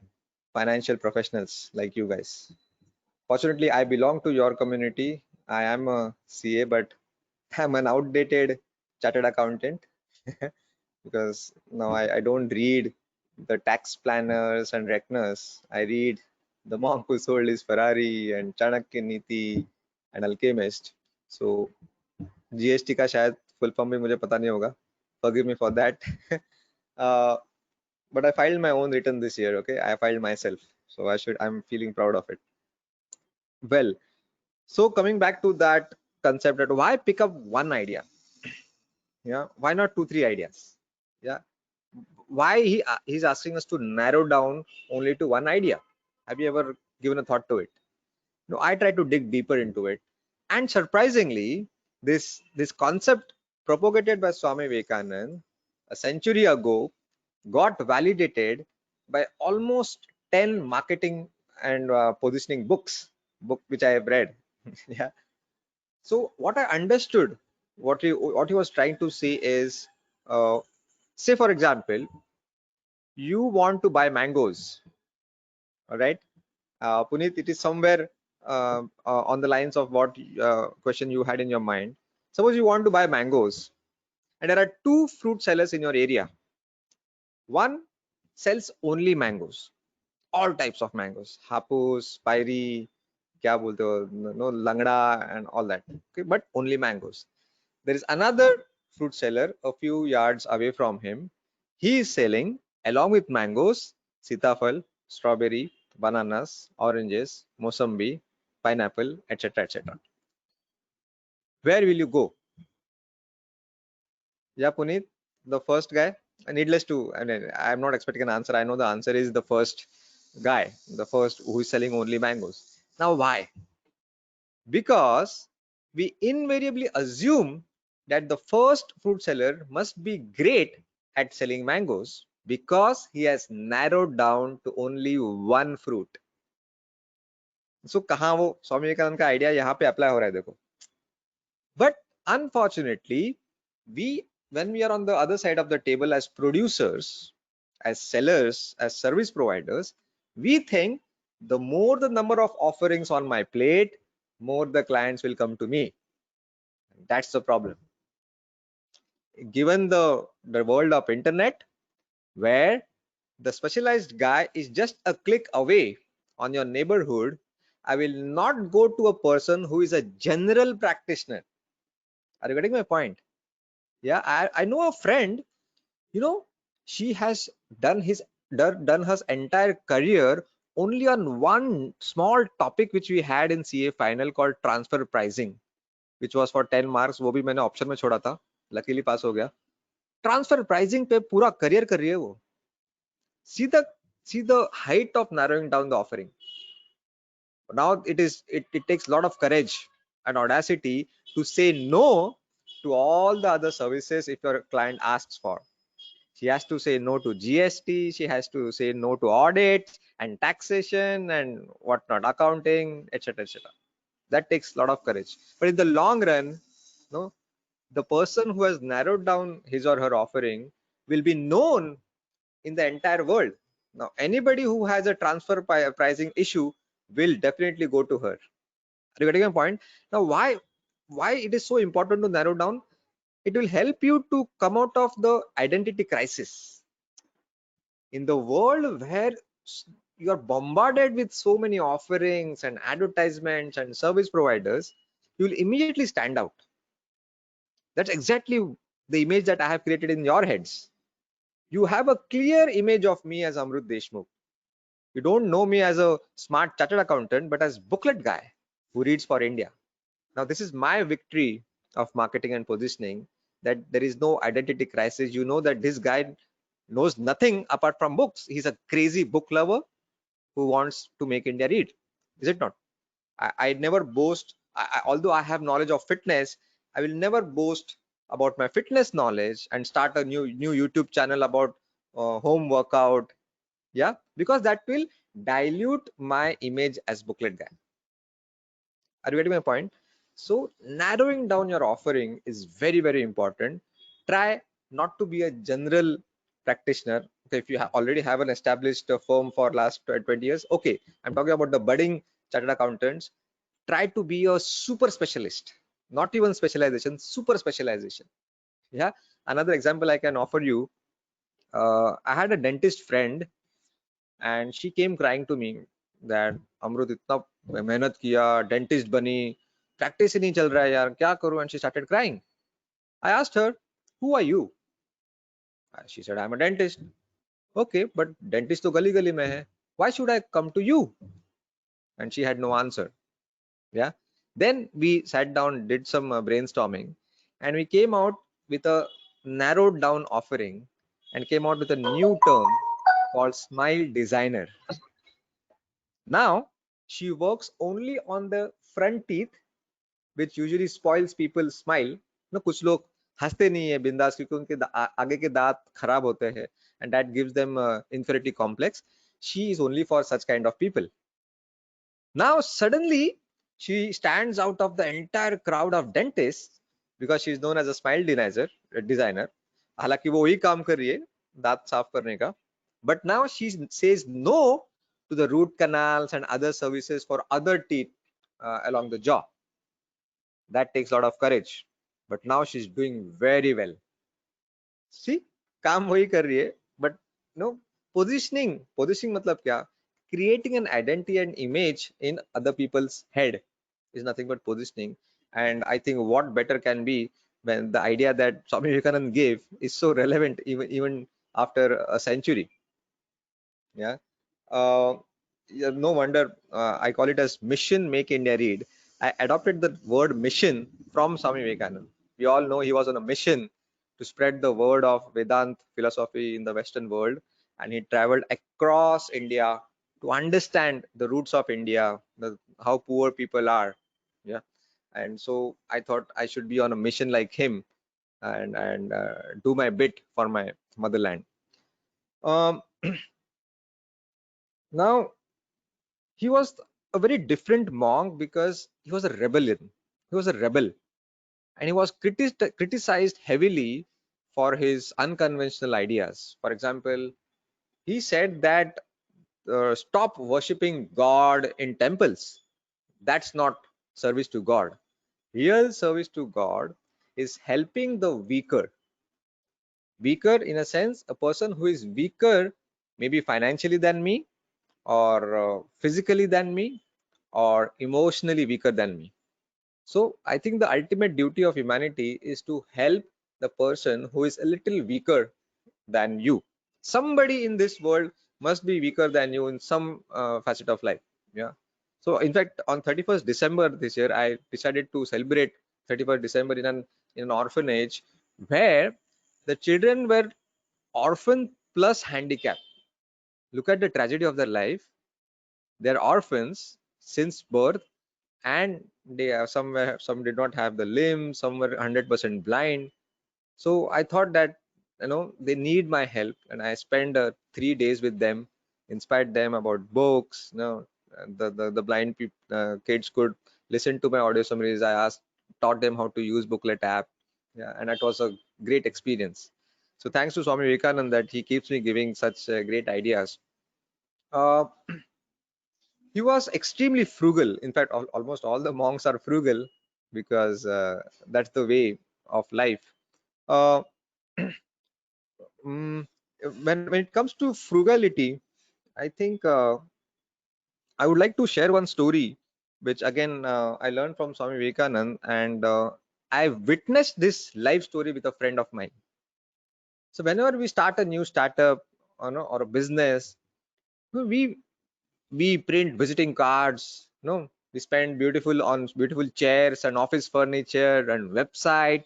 financial professionals like you guys. Fortunately, I belong to your community. I am a CA, but I'm an outdated chartered accountant because now I don't read the tax planners and reckoners. I read the monk who sold his Ferrari and Chanakya Niti and Alchemist. So GST का शायद full form भी मुझे पता नहीं होगा. Forgive me for that. uh, but I filed my own return this year. Okay, I filed myself, so I'm feeling proud of it. Well, so coming back to that concept, that why pick up one idea? Yeah, why not 2 3 ideas? Yeah, why he's asking us to narrow down only to one idea? Have you ever given a thought to it? No, I try to dig deeper into it, and surprisingly, this concept propagated by Swami Vivekanand a century ago got validated by almost 10 marketing and positioning book which I have read. Yeah. So what I understood, what he was trying to say is, say for example, you want to buy mangoes, all right? Puneet, it is somewhere on the lines of what question you had in your mind. Suppose you want to buy mangoes, and there are 2 fruit sellers in your area. One sells only mangoes, all types of mangoes, hapus, pairi, kya bolte ho, no, langda and all that. Okay, but only mangoes. There is another fruit seller a few yards away from him. He is selling along with mangoes, sitafal, strawberry, bananas, oranges, mosambi, pineapple, etc. etc. Where will you go? Yeah, Puneet, the first guy. Needless to, I mean, I'm not expecting an answer. I know the answer is the first guy, the first who is selling only mangoes. Now, why? Because we invariably assume that the first fruit seller must be great at selling mangoes because he has narrowed down to only one fruit. So कहाँ वो स्वामी विवेकानंद का idea यहाँ पे apply हो रहा है देखो. But unfortunately, when we are on the other side of the table as producers, as sellers, as service providers, we think the more the number of offerings on my plate, more the clients will come to me. That's the problem. Given the world of internet, where the specialized guy is just a click away on your neighborhood, I will not go to a person who is a general practitioner. Are you getting my point? Yeah, I know a friend, you know, she has done her entire career only on one small topic which we had in CA final called transfer pricing, which was for 10 marks. वो भी मैंने option में छोड़ा था, luckily पास हो गया. Transfer pricing पे पूरा करियर कर रही है वो. See the height of narrowing down the offering. Now it takes a lot of courage and audacity to say no to all the other services if your client asks for. She has to say no to GST, she has to say no to audit and taxation and whatnot, accounting, etc. etc. That takes a lot of courage. But in the long run, no, the person who has narrowed down his or her offering will be known in the entire world. Now, anybody who has a transfer pricing issue will definitely go to her. Are you getting my point? Now, why it is so important to narrow down? It will help you to come out of the identity crisis. In the world where you are bombarded with so many offerings and advertisements and service providers, you will immediately stand out. That's exactly the image that I have created in your heads. You have a clear image of me as Amrut Deshmukh. You don't know me as a smart chartered accountant, but as booklet guy who reads for India. Now, this is my victory of marketing and positioning, that there is no identity crisis. You know that this guy knows nothing apart from books. He's a crazy book lover who wants to make India read. Is it not? I never boast. Although I have knowledge of fitness, I will never boast about my fitness knowledge and start a new YouTube channel about home workout. Yeah, because that will dilute my image as booklet guy. Are you getting my point? So narrowing down your offering is very, very important. Try not to be a general practitioner. Okay, if you already have an established firm for last 20 years, okay. I'm talking about the budding chartered accountants. Try to be a super specialist, not even specialization, super specialization. Yeah. Another example I can offer you, I had a dentist friend and she came crying to me that Amrut itna mehnat kiya, dentist bani, practice ही नहीं चल रहा है यार, क्या करूं? And she started crying. I asked her, who are you? She said, I'm a dentist. Okay, but dentist to gali gali mein hai. Why should I come to you? And she had no answer. Yeah. Then we sat down, did some brainstorming, and we came out with a narrowed down offering and came out with a new term called Smile Designer. Now she works only on the front teeth, which usually spoils people's smile. No, कुछ लोग हंसते नहीं है बिंदास क्योंकि उनके आगे के दांत खराब होते हैं, and that gives them inferiority complex. She is only for such kind of people. Now suddenly she stands out of the entire crowd of dentists because she is known as a smile designer. हालांकि वो वही काम कर रही है दांत साफ करने का, but now she says no to the root canals and other services for other teeth along the jaw. That takes a lot of courage, but now she's doing very well. See, काम वही कर रही है, but no positioning मतलब क्या? Creating an identity and image in other people's head is nothing but positioning. And I think what better can be when the idea that Swami Vivekananda gave is so relevant even after a century. Yeah. Yeah, no wonder I call it as mission make India read. I adopted the word mission from Swami Vivekananda. We all know he was on a mission to spread the word of Vedant philosophy in the Western world, and he traveled across India to understand the roots of India, how poor people are. Yeah, and so I thought I should be on a mission like him and do my bit for my motherland. Now he was a very different monk because he was a rebellion. He was a rebel, and he was criticized heavily for his unconventional ideas. For example, he said that stop worshipping God in temples. That's not service to God. Real service to God is helping the weaker. Weaker in a sense, a person who is weaker, maybe financially than me, or physically than me, or emotionally weaker than me. So I think the ultimate duty of humanity is to help the person who is a little weaker than you. Somebody in this world must be weaker than you in some facet of life. Yeah. So in fact, on 31st December this year, I decided to celebrate 31st December in an orphanage where the children were orphan plus handicap. Look at the tragedy of their life. They're orphans since birth, and they are some did not have the limbs, some were 100% blind. So I thought that they need my help, and I spent 3 days with them, inspired them about books. The blind kids could listen to my audio summaries. I taught them how to use booklet app. Yeah, and it was a great experience. So thanks to Swami Vivekananda that he keeps me giving such great ideas. uh, he was extremely frugal. In fact, almost all the monks are frugal because that's the way of life. uh, mm, when it comes to frugality, I think I would like to share one story which again I learned from Swami Vivekanand, and I witnessed this life story with a friend of mine. So whenever we start a new startup or a business, we print visiting cards, we spend beautiful chairs and office furniture and website,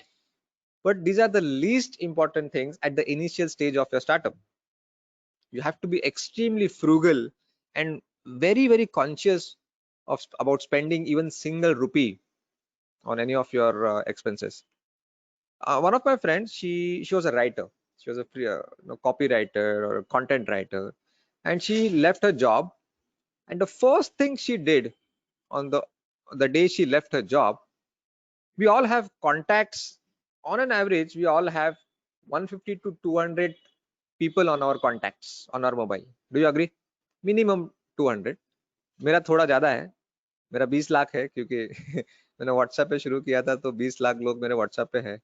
but these are the least important things at the initial stage of your startup. You have to be extremely frugal and very conscious about spending even single rupee on any of your expenses. One of my friends, she was a writer. She was a copywriter or a content writer, and she left her job, and the first thing she did on the day she left her job, we all have contacts. On an average, we all have 150 to 200 people on our contacts on our mobile. Do you agree? Minimum 200. मेरा थोड़ा ज्यादा है, मेरा 20 लाख है, क्योंकि मैंने WhatsApp पे शुरू किया था तो 20 लाख लोग मेरे व्हाट्सएप पे है.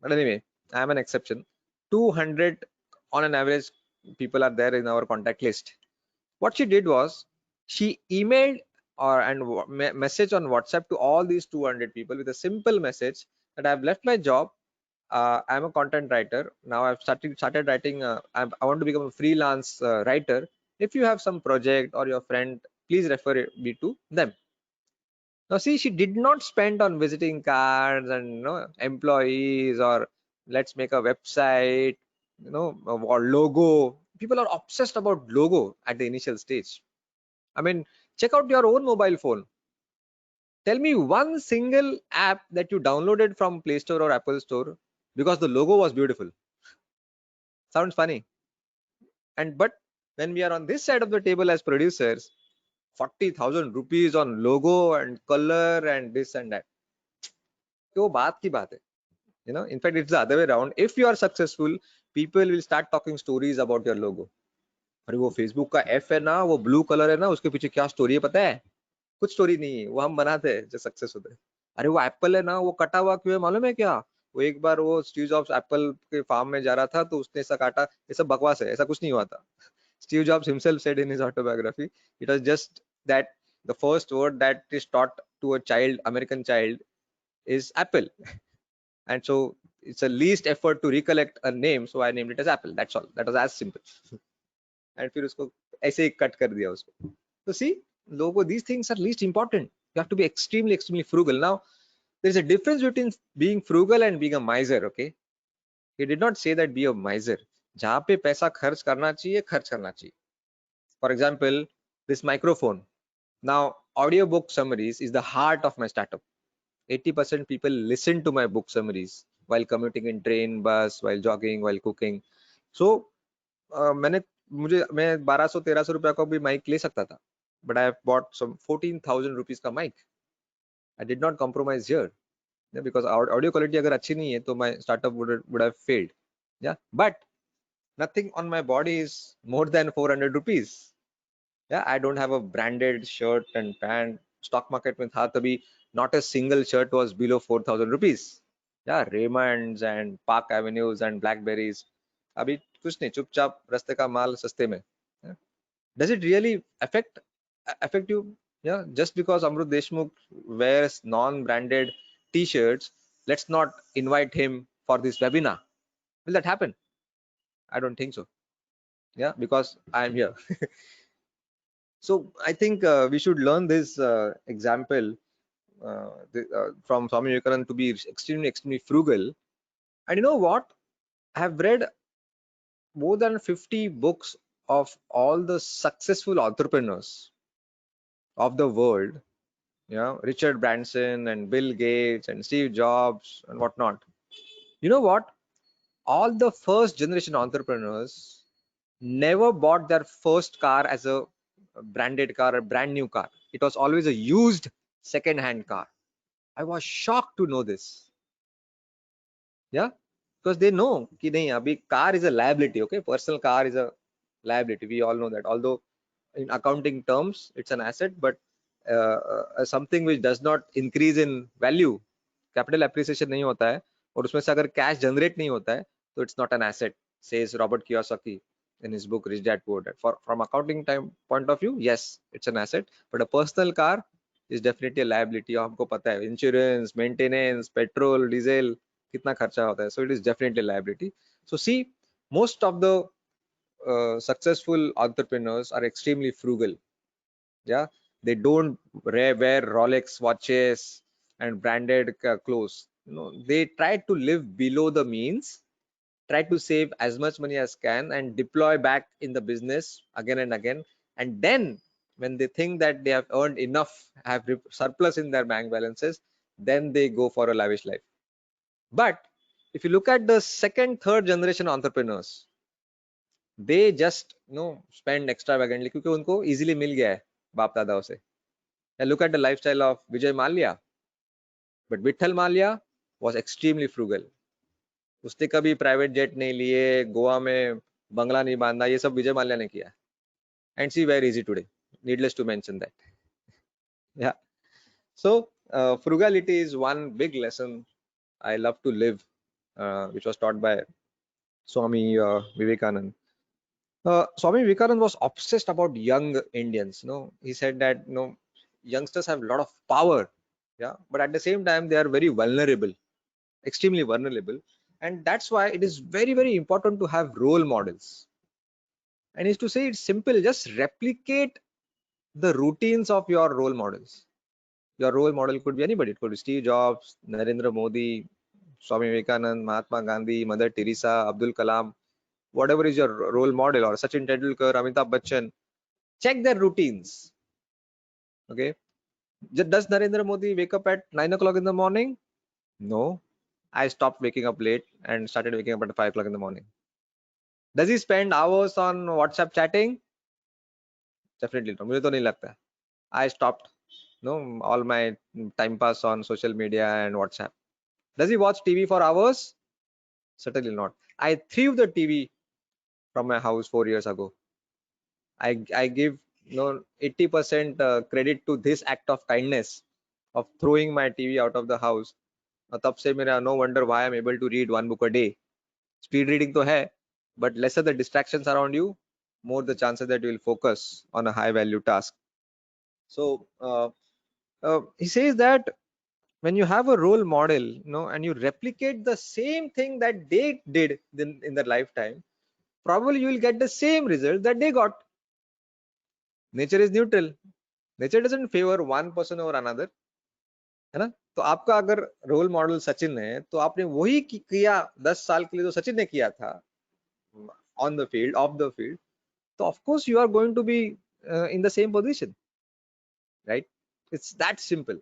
But anyway, I am an exception. 200 on an average people are there in our contact list. What she did was she emailed message on WhatsApp to all these 200 people with a simple message that I've left my job. I'm a content writer now. I've started writing. I want to become a freelance writer. If you have some project or your friend, please refer me to them. Now see, she did not spend on visiting cards and employees or let's make a website, or logo. People are obsessed about logo at the initial stage. I mean, check out your own mobile phone. Tell me one single app that you downloaded from Play Store or Apple Store because the logo was beautiful. Sounds funny. But when we are on this side of the table as producers, 40,000 rupees on logo and color and this and that. तो बात की बात है. In fact, it's the other way around. If you are successful, people will start talking stories about your logo. अरे वो Facebook का F है ना, वो ब्लू कलर है ना, उसके पीछे क्या स्टोरी है पता है? कुछ स्टोरी नहीं है, वो हम बनाते हैं जो सक्सेस होते हैं. अरे वो एप्पल है ना, वो कटा हुआ क्यों है मालूम है क्या? वो एक बार वो स्टीव जॉब्स एप्पल के फार्म में जा रहा था तो उसने ऐसा काटा. ये सब बकवास है, ऐसा कुछ नहीं हुआ था. Steve Jobs himself said in his autobiography, it was just that the first word that is taught to a child, American child, is Apple. And so it's a least effort to recollect a name, so I named it as Apple. That's all. That was as simple. And फिर उसको ऐसे ही cut कर दिया उसको. So see, logo, these things are least important. You have to be extremely frugal. Now, there's a difference between being frugal and being a miser. Okay, he did not say that be a miser. जहाँ पे पैसा खर्च करना चाहिए, खर्च करना चाहिए. For example, this microphone. Now, audiobook summaries is the heart of my startup. 80% people listen to my book summaries while commuting in train, bus, while jogging, while cooking. So, मैं 1200-1300 रुपया का भी mic ले सकता था, but I have bought some 14,000 rupees का mic. I did not compromise here, because audio quality अगर अच्छी नहीं है तो my startup would have failed. Yeah, but nothing on my body is more than 400 rupees. Yeah, I don't have a branded shirt and pant. Stock market में था तभी not a single shirt was below 4,000 rupees. Yeah, Raymonds and Park Avenues and Blackberries. अभी कुछ नहीं, चुपचाप रास्ते का माल सस्ते में. Yeah. Does it really affect you? Yeah, just because Amrut Deshmukh wears non-branded T-shirts, let's not invite him for this webinar. Will that happen? I don't think so. Yeah, because I am here. So I think we should learn this example from Swami Vivekananda to be extremely frugal. And you know what? I have read more than 50 books of all the successful entrepreneurs of the world. Richard Branson and Bill Gates and Steve Jobs and whatnot. You know what? All the first generation entrepreneurs never bought their first car as a branded car, a brand new car. It was always a used second-hand car. I was shocked to know this. Yeah, because they know कि नहीं, अभी car is a liability. Okay, personal car is a liability. We all know that. Although in accounting terms it's an asset, but something which does not increase in value, capital appreciation नहीं होता है, और उसमें से अगर cash generate नहीं होता है, तो it's not an asset, says Robert Kiyosaki in his book Rich Dad Poor Dad. From accounting point of view, yes, it's an asset, but a personal car is definitely a liability. हमको पता है, insurance, maintenance, petrol, diesel, कितना खर्चा होता है. So it is definitely a liability. So see, most of the successful entrepreneurs are extremely frugal. Yeah, they don't wear Rolex watches and branded clothes. They try to live below the means, try to save as much money as can and deploy back in the business again and again. And then when they think that they have earned enough, have surplus in their bank balances, then they go for a lavish life. But if you look at the second, third generation entrepreneurs, they just spend extravagantly क्योंकि उनको easily मिल गया है बाप दादाओं से. Look at the lifestyle of Vijay Mallya. But Vitthal Mallya was extremely frugal. उसने कभी private jet नहीं लिए, गोवा में बंगला नहीं बांधा, ये सब विजय माल्या ने किया. And see where is he today? Needless to mention that. Yeah. So frugality is one big lesson I love to live, which was taught by Swami Vivekanand. Swami Vivekanand was obsessed about young Indians. He said that youngsters have a lot of power, yeah, but at the same time they are very vulnerable, extremely vulnerable, and that's why it is very, very important to have role models. And is to say it's simple, just replicate the routines of your role models. Your role model could be anybody. It could be Steve Jobs, Narendra Modi, Swami Vivekanand, Mahatma Gandhi, Mother Teresa, Abdul Kalam, whatever is your role model, or Sachin Tendulkar, Amitabh Bachchan. Check their routines. Okay. Does Narendra Modi wake up at 9 o'clock in the morning? No. I stopped waking up late and started waking up at 5 o'clock in the morning. Does he spend hours on WhatsApp chatting? Definitely not. मुझे तो नहीं लगता. I stopped all my time pass on social media and WhatsApp. Does he watch TV for hours? Certainly not. I threw the TV from my house 4 years ago. I give 80% credit to this act of kindness of throwing my TV out of the house. तब से मेरा no wonder why I'm able to read one book a day. Speed reading तो है, but lesser the distractions around you, more the chances that you will focus on a high value task. So he says that when you have a role model, and you replicate the same thing that they did in their lifetime, probably you will get the same result that they got. Nature is neutral. Nature doesn't favor one person over another, है ना? तो आपका अगर role model Sachin है, तो आपने वही किया 10 साल के लिए जो सचिन ने किया था on the field, off the field, तो of course you are going to be in the same position, right? It's that simple.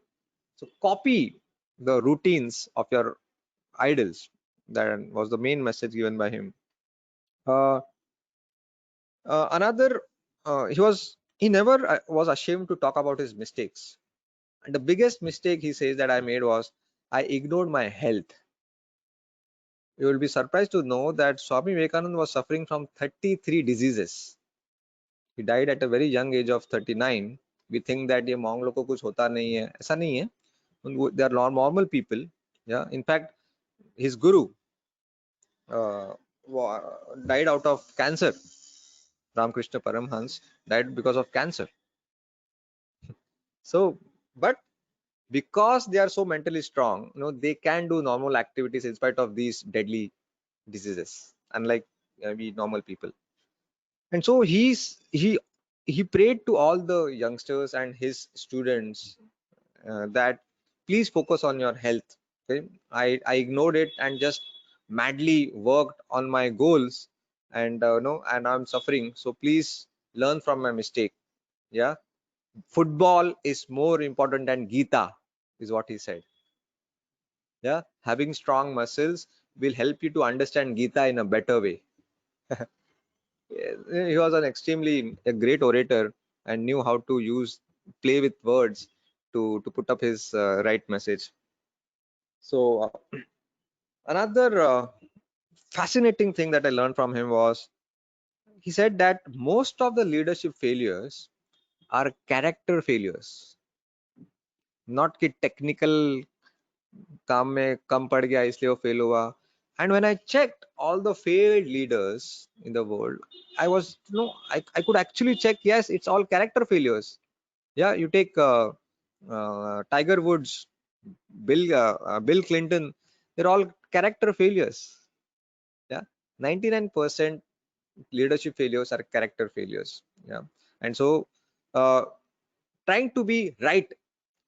So copy the routines of your idols. That was the main message given by him. He never was ashamed to talk about his mistakes. And the biggest mistake he says that I made was I ignored my health. You will be surprised to know that Swami Vivekananda was suffering from 33 diseases. He died at a very young age of 39. We think that ये monk लोग को कुछ होता नहीं है, ऐसा नहीं है. They are normal people. Yeah. In fact, his guru died out of cancer. Ramakrishna Paramhans died because of cancer. So, but because they are so mentally strong, they can do normal activities in spite of these deadly diseases, unlike we normal people. And so he prayed to all the youngsters and his students that please focus on your health. Okay, I ignored it and just madly worked on my goals, and and I'm suffering. So please learn from my mistake. Yeah, football is more important than Gita, is what he said. Yeah, having strong muscles will help you to understand Gita in a better way. He was a great orator and knew how to play with words to put up his right message. So another fascinating thing that I learned from him was he said that most of the leadership failures are character failures, not कि technical काम में कम पड़ गया इसलिए वो fail हुआ. And when I checked all the failed leaders in the world, I could actually check, yes, it's all character failures. Yeah, you take Tiger Woods, Bill Clinton, they're all character failures. Yeah, 99% leadership failures are character failures. Yeah, and so trying to be right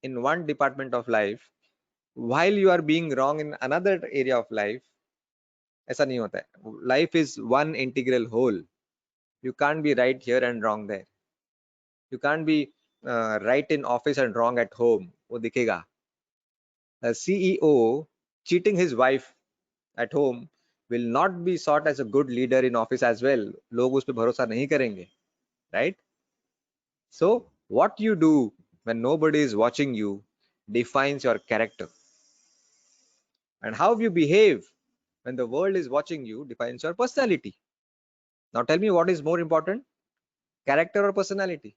in one department of life while you are being wrong in another area of life, ऐसा नहीं होता है. Life is one integral whole. You can't be right here and wrong there. You can't be right in office and wrong at home. वो दिखेगा. A CEO cheating his wife at home will not be sought as a good leader in office as well. लोग उस पे भरोसा नहीं करेंगे, right? So what you do when nobody is watching you defines your character, and how you behave when the world is watching you, defines your personality. Now tell me what is more important, character or personality?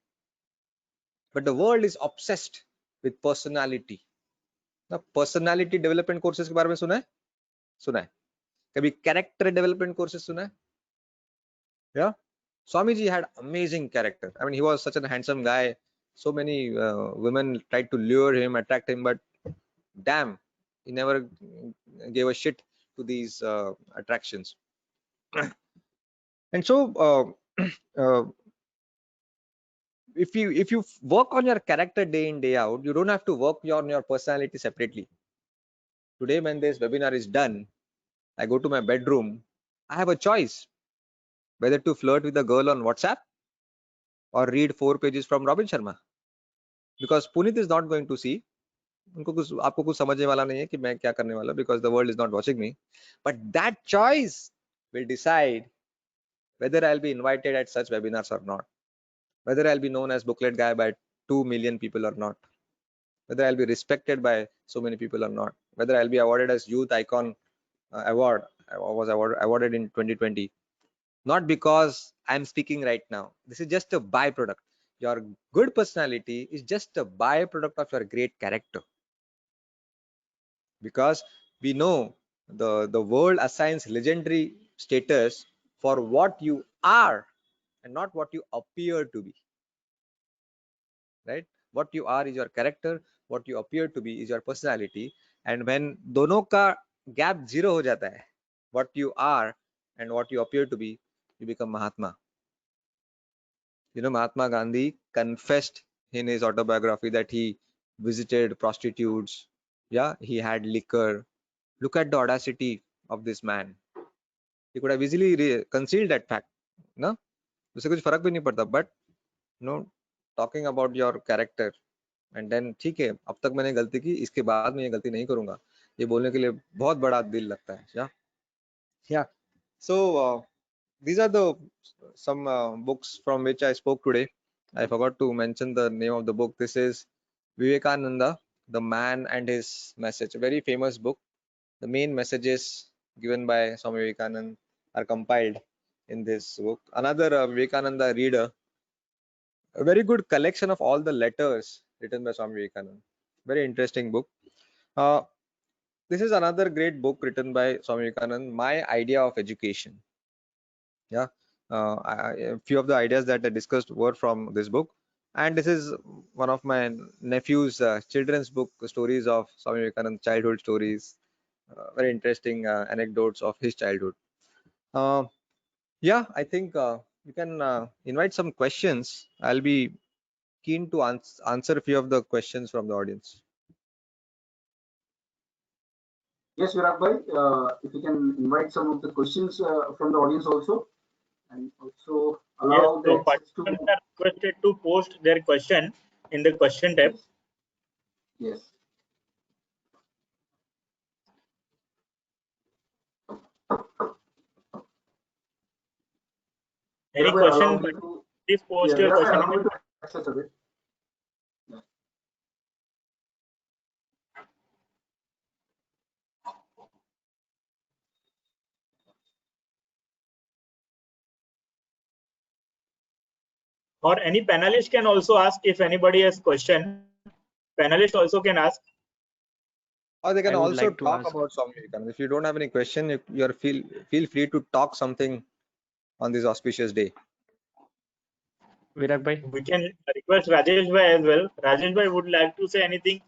But the world is obsessed with personality. Now personality development courses के बारे में सुना है? सुना है. कभी character development courses सुना है? Yeah. Swamiji had amazing character. I mean, he was such a handsome guy. So many women tried to lure him, attract him, but damn, he never gave a shit to these attractions. And so if you work on your character day in day out, you don't have to work on your personality separately. Today when this webinar is done, I go to my bedroom, I have a choice whether to flirt with a girl on WhatsApp or read 4 pages from Robin Sharma, because Puneet is not going to see. उनको कुछ आपको कुछ समझने वाला नहीं है कि मैं क्या करने वाला, because the world is not watching me. But that choice will decide whether I'll be invited at such webinars or not, whether I'll be known as booklet guy by 2 million people or not, whether I'll be respected by so many people or not, whether I'll be awarded as youth icon award. I was awarded in 2020, not because I'm speaking right now. This is just a byproduct. Your good personality is just a byproduct of your great character, because we know the world assigns legendary status for what you are and not what you appear to be, right? What you are is your character, what you appear to be is your personality. And when दोनों का gap zero हो जाता है, what you are and what you appear to be, you become Mahatma. You know, Mahatma Gandhi confessed in his autobiography that he visited prostitutes. Yeah, he had liquor. Look at the audacity of this man. He could have easily concealed that fact. No, उससे कुछ फर्क भी नहीं पड़ता. But no, talking about your character, and then ठीक है, अब तक मैंने गलती की, इसके बाद मैं ये गलती नहीं करूंगा, ये बोलने के लिए बहुत बड़ा दिल लगता है. Yeah. So these are the some books from which I spoke today. I forgot to mention the name of the book. This is Vivekananda, The Man and His Message, a very famous book. The main messages given by Swami Vivekananda are compiled in this book. Another Vivekananda reader, a very good collection of all the letters written by Swami Vivekananda. Very interesting book. This is another great book written by Swami Vivekananda, My Idea of Education. Yeah, a few of the ideas that I discussed were from this book, and this is one of my nephew's children's book, stories of Swami Vivekananda, childhood stories, very interesting anecdotes of his childhood. Yeah, I think you can invite some questions. I'll be keen to answer a few of the questions from the audience. Yes, Virag bhai, if you can invite some of the questions from the audience also, and also allow the So access to. participants are requested to post their question in the question tab. Yes. Any Virag bhai, question? allow me to- Please post Yeah, your Virag bhai, question. allow me to access a bit. Or any panelist can also ask if anybody has question. Panelist also can ask. Or they can I would also like to talk ask. about Swami Vivekananda. If you don't have any question, you're feel free to talk something on this auspicious day. Virag bhai. We can request Rajesh bhai as well. Rajesh bhai would like to say anything.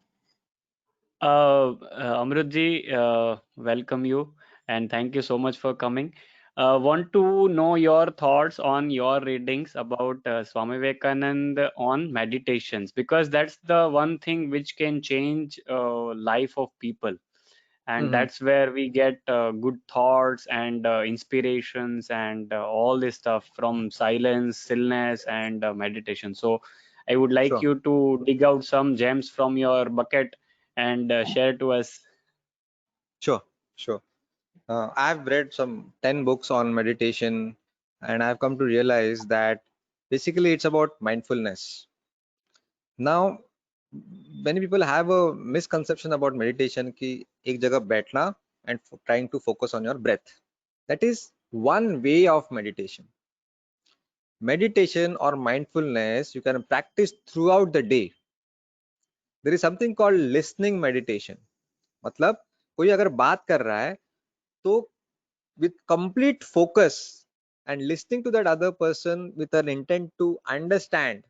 Amrutji, welcome you and thank you so much for coming. Want to know your thoughts on your readings about Swami Vivekananda on meditations, because that's the one thing which can change life of people, and that's where we get good thoughts and inspirations and all this stuff from silence, stillness, and meditation. So I would like Sure. you to dig out some gems from your bucket and share to us. Sure. I've read some 10 books on meditation, and I've come to realize that basically it's about mindfulness. Now, many people have a misconception about meditation कि एक जगह बैठना and trying to focus on your breath. That is one way of meditation. Meditation or mindfulness you can practice throughout the day. There is something called listening meditation. मतलब कोई अगर बात कर रहा है तो with complete focus and listening to that other person with an intent to understand,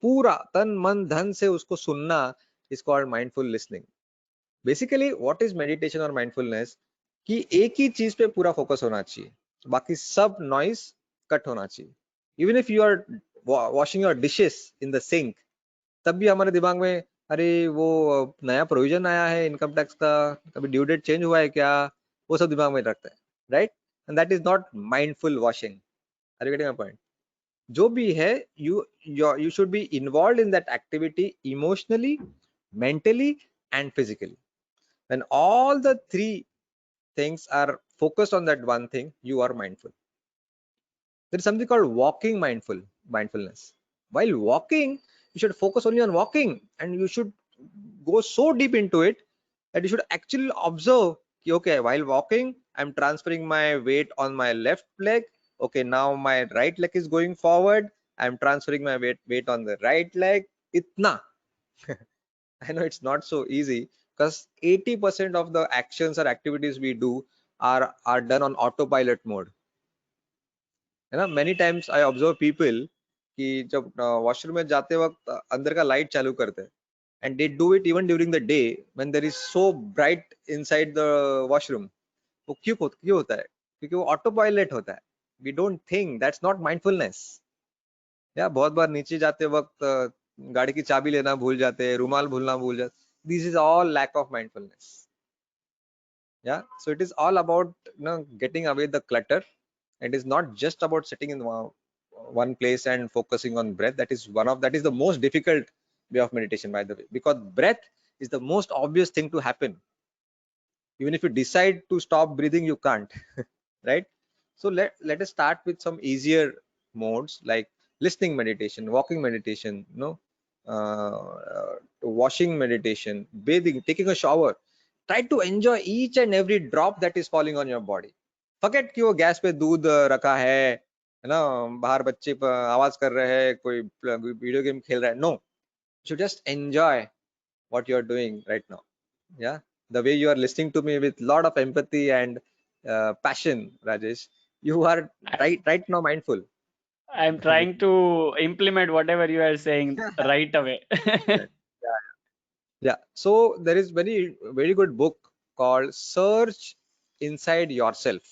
पूरा तन मन धन से उसको सुनना is called mindful listening. Basically what is meditation or mindfulness कि एक ही चीज पे पूरा फोकस होना चाहिए, बाकी सब नॉइस कट होना चाहिए. Even if you are washing your dishes in the sink, तब भी हमारे दिमाग में अरे वो नया प्रोविजन आया है इनकम टैक्स का, कभी ड्यू डेट चेंज हुआ है क्या, वो सब दिमाग में रखता है, right? And that is not mindful washing. Are you getting my point? जो भी है you should be involved in that activity emotionally, mentally and physically. When all the three things are focused on that one thing, you are mindful. There is something called walking mindfulness. While walking, you should focus only on walking, and you should go so deep into it that you should actually observe, okay, while walking, I'm transferring my weight on my left leg. Okay, now my right leg is going forward. I'm transferring my weight on the right leg. Itna. I know it's not so easy because 80% of the actions or activities we do are done on autopilot mode. Many times I observe people कि जब washroom में जाते वक्त अंदर का light चालू करते हैं, and they do it even during the day when there is so bright inside the washroom. वो क्यों होता है? क्योंकि वो autopilot होता है. We don't think, that's not mindfulness. या बहुत बार नीचे जाते वक्त गाड़ी की चाबी लेना भूल जाते हैं, रुमाल भूलना भूल जाते. This is all lack of mindfulness. Yeah, so it is all about getting away the clutter. It is not just about sitting in one place and focusing on breath. That is the most difficult way of meditation, by the way, because breath is the most obvious thing to happen. Even if you decide to stop breathing, you can't. Right? So let us start with some easier modes like listening meditation, walking meditation, washing meditation, bathing, taking a shower. Try to enjoy each and every drop that is falling on your body. Forget कि वो gas पे दूध रखा है ना, बाहर बच्चे आवाज कर रहे हैं, कोई वीडियो गेम खेल रहा है. No, you should just enjoy what you are doing right now. Yeah, the way you are listening to me with lot of empathy and passion, Rajesh, you are right now mindful. I'm trying to implement whatever you are saying right away. Yeah. So there is very good book called Search Inside Yourself,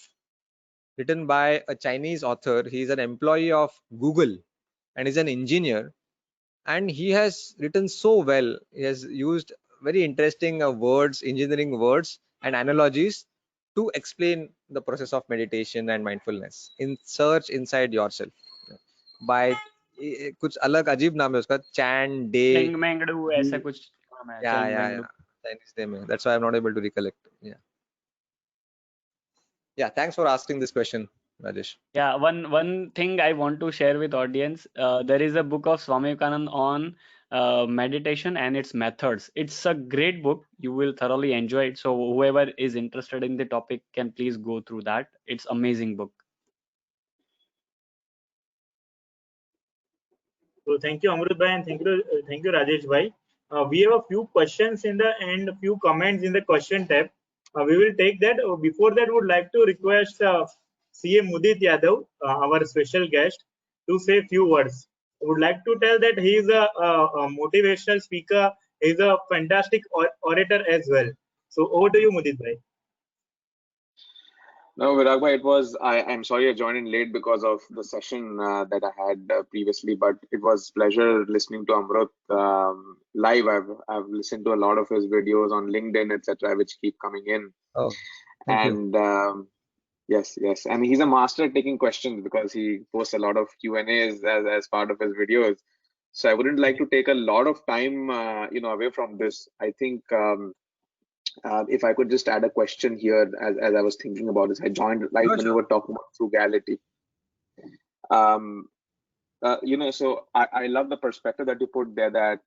written by a Chinese author. He is an employee of Google and is an engineer, and he has written so well. He has used very interesting words, engineering words and analogies to explain the process of meditation and mindfulness in Search Inside Yourself by कुछ अलग अजीब नाम है उसका, Chan De Chengmengdu ऐसा कुछ नाम है. yeah Chinese name है. That's why I'm not able to recollect. Yeah, thanks for asking this question, Rajesh. Yeah, one thing I want to share with audience, there is a book of Swami Vivekananda on meditation and its methods. It's a great book. You will thoroughly enjoy it. So whoever is interested in the topic can please go through that. It's amazing book. So thank you, Amrut bhai, and thank you, Rajesh bhai. We have a few questions in the and a few comments in the question tab. We will take that. Before that, would like to request CA Mudit Yadav, our special guest, to say a few words. I would like to tell that he is a motivational speaker. He is a fantastic orator as well. So over to you, Mudit bhai. No, Virag bhai, I'm sorry I joined in late because of the session that I had previously, but it was pleasure listening to Amrut live. I've listened to a lot of his videos on LinkedIn, etc., which keep coming in. Oh, thank you. Yes, and he's a master at taking questions because he posts a lot of Q&As as part of his videos. So I wouldn't like to take a lot of time, away from this. I think if I could just add a question here, as I was thinking about this, I joined right when you were talking about frugality. So I love the perspective that you put there that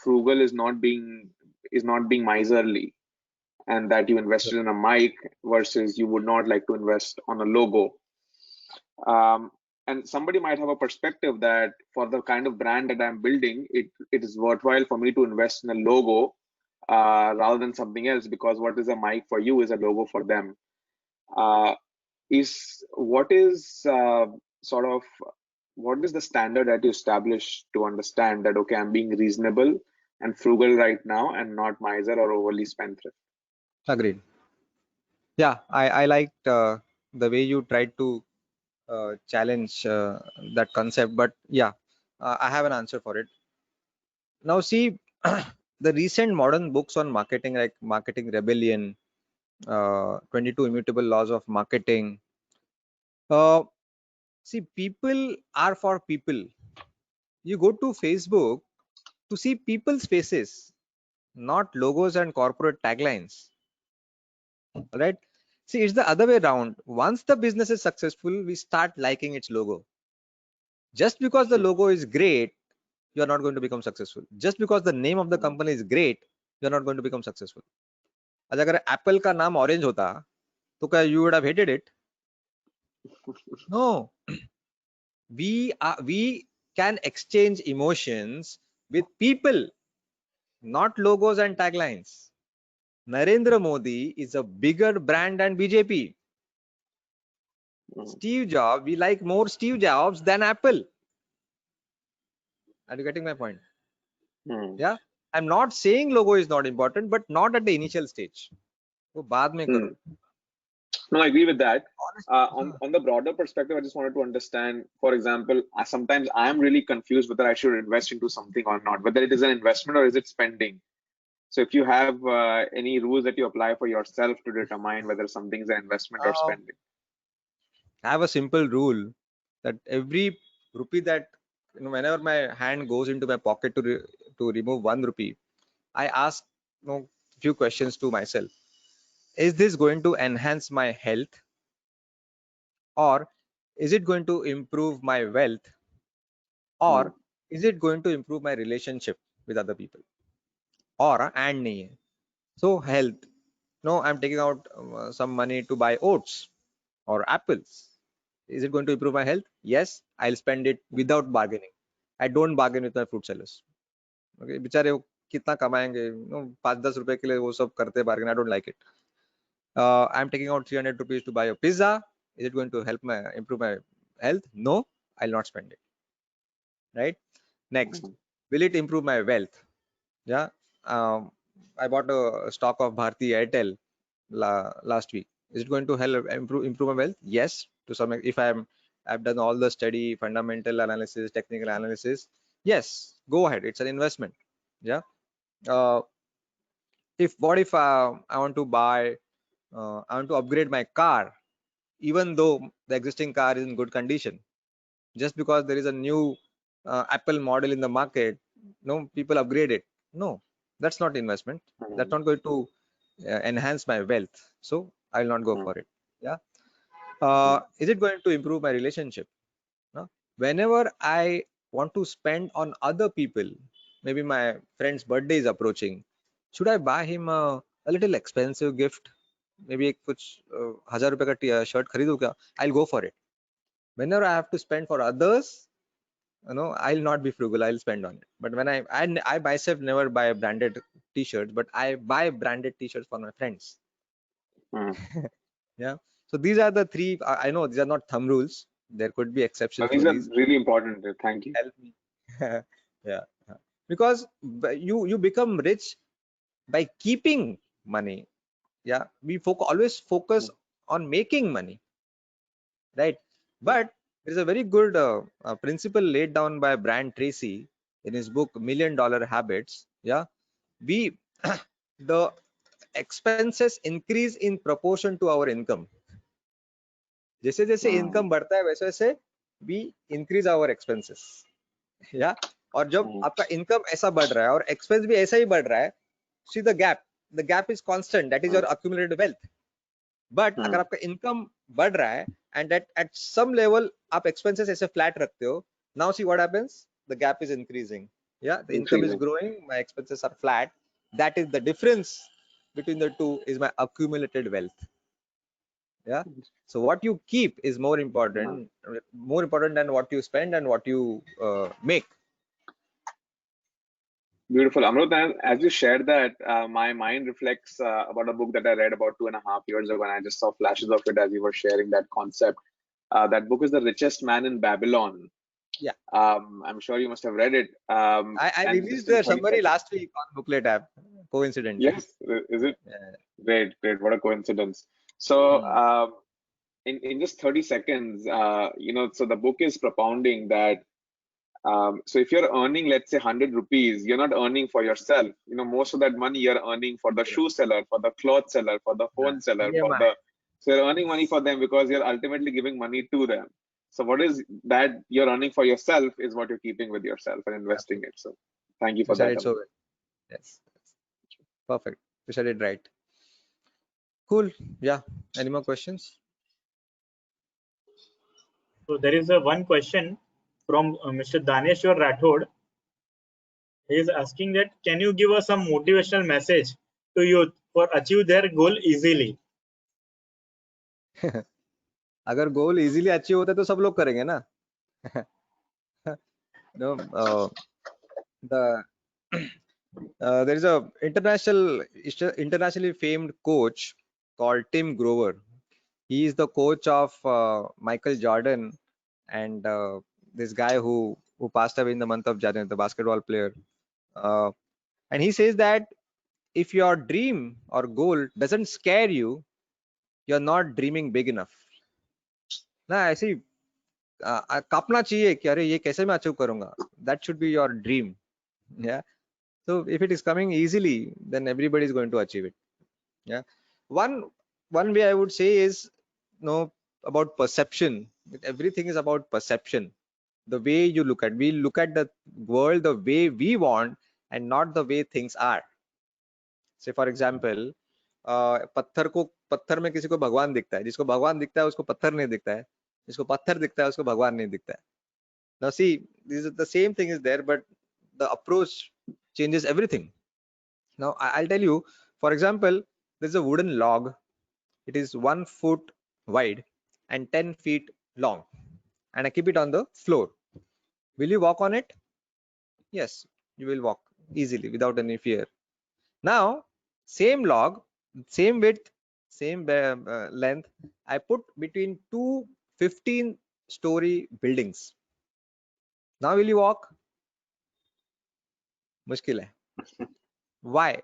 frugal is not being miserly. and that you invested in a mic versus you would not like to invest on a logo. And somebody might have a perspective that for the kind of brand that I'm building, it is worthwhile for me to invest in a logo rather than something else, because what is a mic for you is a logo for them. What is the standard that you establish to understand that, okay, I'm being reasonable and frugal right now and not miser or overly spendthrift? Agreed. Yeah, I liked the way you tried to challenge that concept, but yeah, I have an answer for it. Now see, the recent modern books on marketing, like Marketing Rebellion, 22 Immutable Laws of Marketing. See, people are for people. You go to Facebook to see people's faces, not logos and corporate taglines. Right? See, it's the other way around. Once the business is successful, we start liking its logo. Just because the logo is great, you are not going to become successful. Just because the name of the company is great, you are not going to become successful. आज अगर Apple का नाम orange होता तो क्या you would have hated it? No. We can exchange emotions with people, not logos and taglines. Narendra Modi is a bigger brand than BJP. Steve Jobs, we like more Steve Jobs than Apple. Are you getting my point? Yeah, I'm not saying logo is not important, but not at the initial stage. वो बाद में करो. No, I agree with that. On the broader perspective, I just wanted to understand, for example, sometimes I'm really confused whether I should invest into something or not, whether it is an investment or is it spending. So if you have any rules that you apply for yourself to determine whether something is an investment or spending. I have a simple rule that every rupee that, whenever my hand goes into my pocket to remove 1 rupee, I ask few questions to myself. Is this going to enhance my health, or is it going to improve my wealth, or is it going to improve my relationship with other people, or and nahi hai? So health, no, I'm taking out some money to buy oats or apples. Is it going to improve my health? Yes, I'll spend it without bargaining. I don't bargain with my fruit sellers. Okay, बेचारे वो कितना कमाएंगे, 5-10 रुपए के लिए वो सब करते bargain. I don't like it. I'm taking out 300 rupees to buy a pizza. Is it going to help improve my health? No, I'll not spend it. Right? Next, will it improve my wealth? Yeah. I bought a stock of Bharti Airtel last week. Is it going to help improve my wealth? Yes, to some. If I've done all the study, fundamental analysis, technical analysis. Yes, go ahead. It's an investment. Yeah. What if I want to buy, I want to upgrade my car, even though the existing car is in good condition, just because there is a new Apple model in the market, people upgrade it. No, that's not investment. That's not going to enhance my wealth. So I will not go for it. Yeah. Is it going to improve my relationship? No? Whenever I want to spend on other people, maybe my friend's birthday is approaching, should I buy him a little expensive gift? Maybe कुछ 1000 रुपए का shirt खरीदूं क्या? I'll go for it. Whenever I have to spend for others, I'll not be frugal. I'll spend on it. But when I myself never buy branded t-shirts, but I buy branded t-shirts for my friends. Yeah. So these are the three. I know these are not thumb rules. There could be exceptions. These are really important. Thank you. Help me. Yeah. Because you become rich by keeping money. Yeah. We always focus on making money, right? But there is a very good principle laid down by Brian Tracy in his book $1 Million Habits. Yeah. The expenses increase in proportion to our income. जैसे जैसे income बढ़ता है वैसे वैसे we increase our expenses. Yeah. और जब आपका income ऐसा बढ़ रहा है और एक्सपेंस भी ऐसा ही बढ़ रहा है, see the gap is constant, that is your accumulated wealth. But अगर आपका इनकम बढ़ रहा है and at some level आप expenses ऐसे flat रखते हो, now see what happens, the gap is increasing. Yeah, the income is growing, my expenses are flat. That is the difference between the two is my accumulated wealth. Yeah. So what you keep is more important than what you spend and what you make. Beautiful, Amrut. And as you shared that, my mind reflects about a book that I read about 2.5 years ago, and I just saw flashes of it as you were sharing that concept. That book is The Richest Man in Babylon. Yeah. I'm sure you must have read it. I And released just in the 30 summary seconds. last week on Booklet app, coincidentally. Yes, is it? Yeah. Great, great. What a coincidence. So, Hmm. in just 30 seconds, so the book is propounding that so if you're earning, let's say 100 rupees, you're not earning for yourself. Most of that money you're earning for the shoe seller, for the cloth seller, for the phone seller, EMI. so you're earning money for them because you're ultimately giving money to them. So what is that you're earning for yourself is what you're keeping with yourself and investing it. So thank you You for said that, it so Amrut. well. Yes. Perfect. You said it right. Cool. Yeah. Any more questions? So there is a one question from Mr. Daneshwar Rathod. He is asking that can you give us some motivational message to youth for achieve their goal easily? अगर गोल easily achieve होता है तो सब लोग करेंगे ना. No, there is a internationally famed coach called Tim Grover. He is the coach of Michael Jordan and this guy who passed away in the month of January, the basketball player. And he says that if your dream or goal doesn't scare you, you're not dreaming big enough. ना ऐसे कांपना चाहिए कि अरे ये कैसे मैं achieve करूंगा. That should be your dream. Yeah. So if it is coming easily, then everybody is going to achieve it. Yeah. One way I would say is about perception. Everything is about perception. The way you look at, we look at the world the way we want and not the way things are. Say for example, पत्थर में किसी को भगवान दिखता है, जिसको भगवान दिखता है उसको पत्थर नहीं दिखता है, जिसको पत्थर दिखता है उसको भगवान नहीं दिखता है. Now see, the same thing is there, but the approach changes everything. Now I'll tell you, for example, there's a wooden log. It is 1 foot wide and 10 feet long, and I keep it on the floor. Will you walk on it? Yes, you will walk easily without any fear. Now, same log, same width, same length, I put between two 15-story buildings. Now will you walk? मुश्किल है. Why?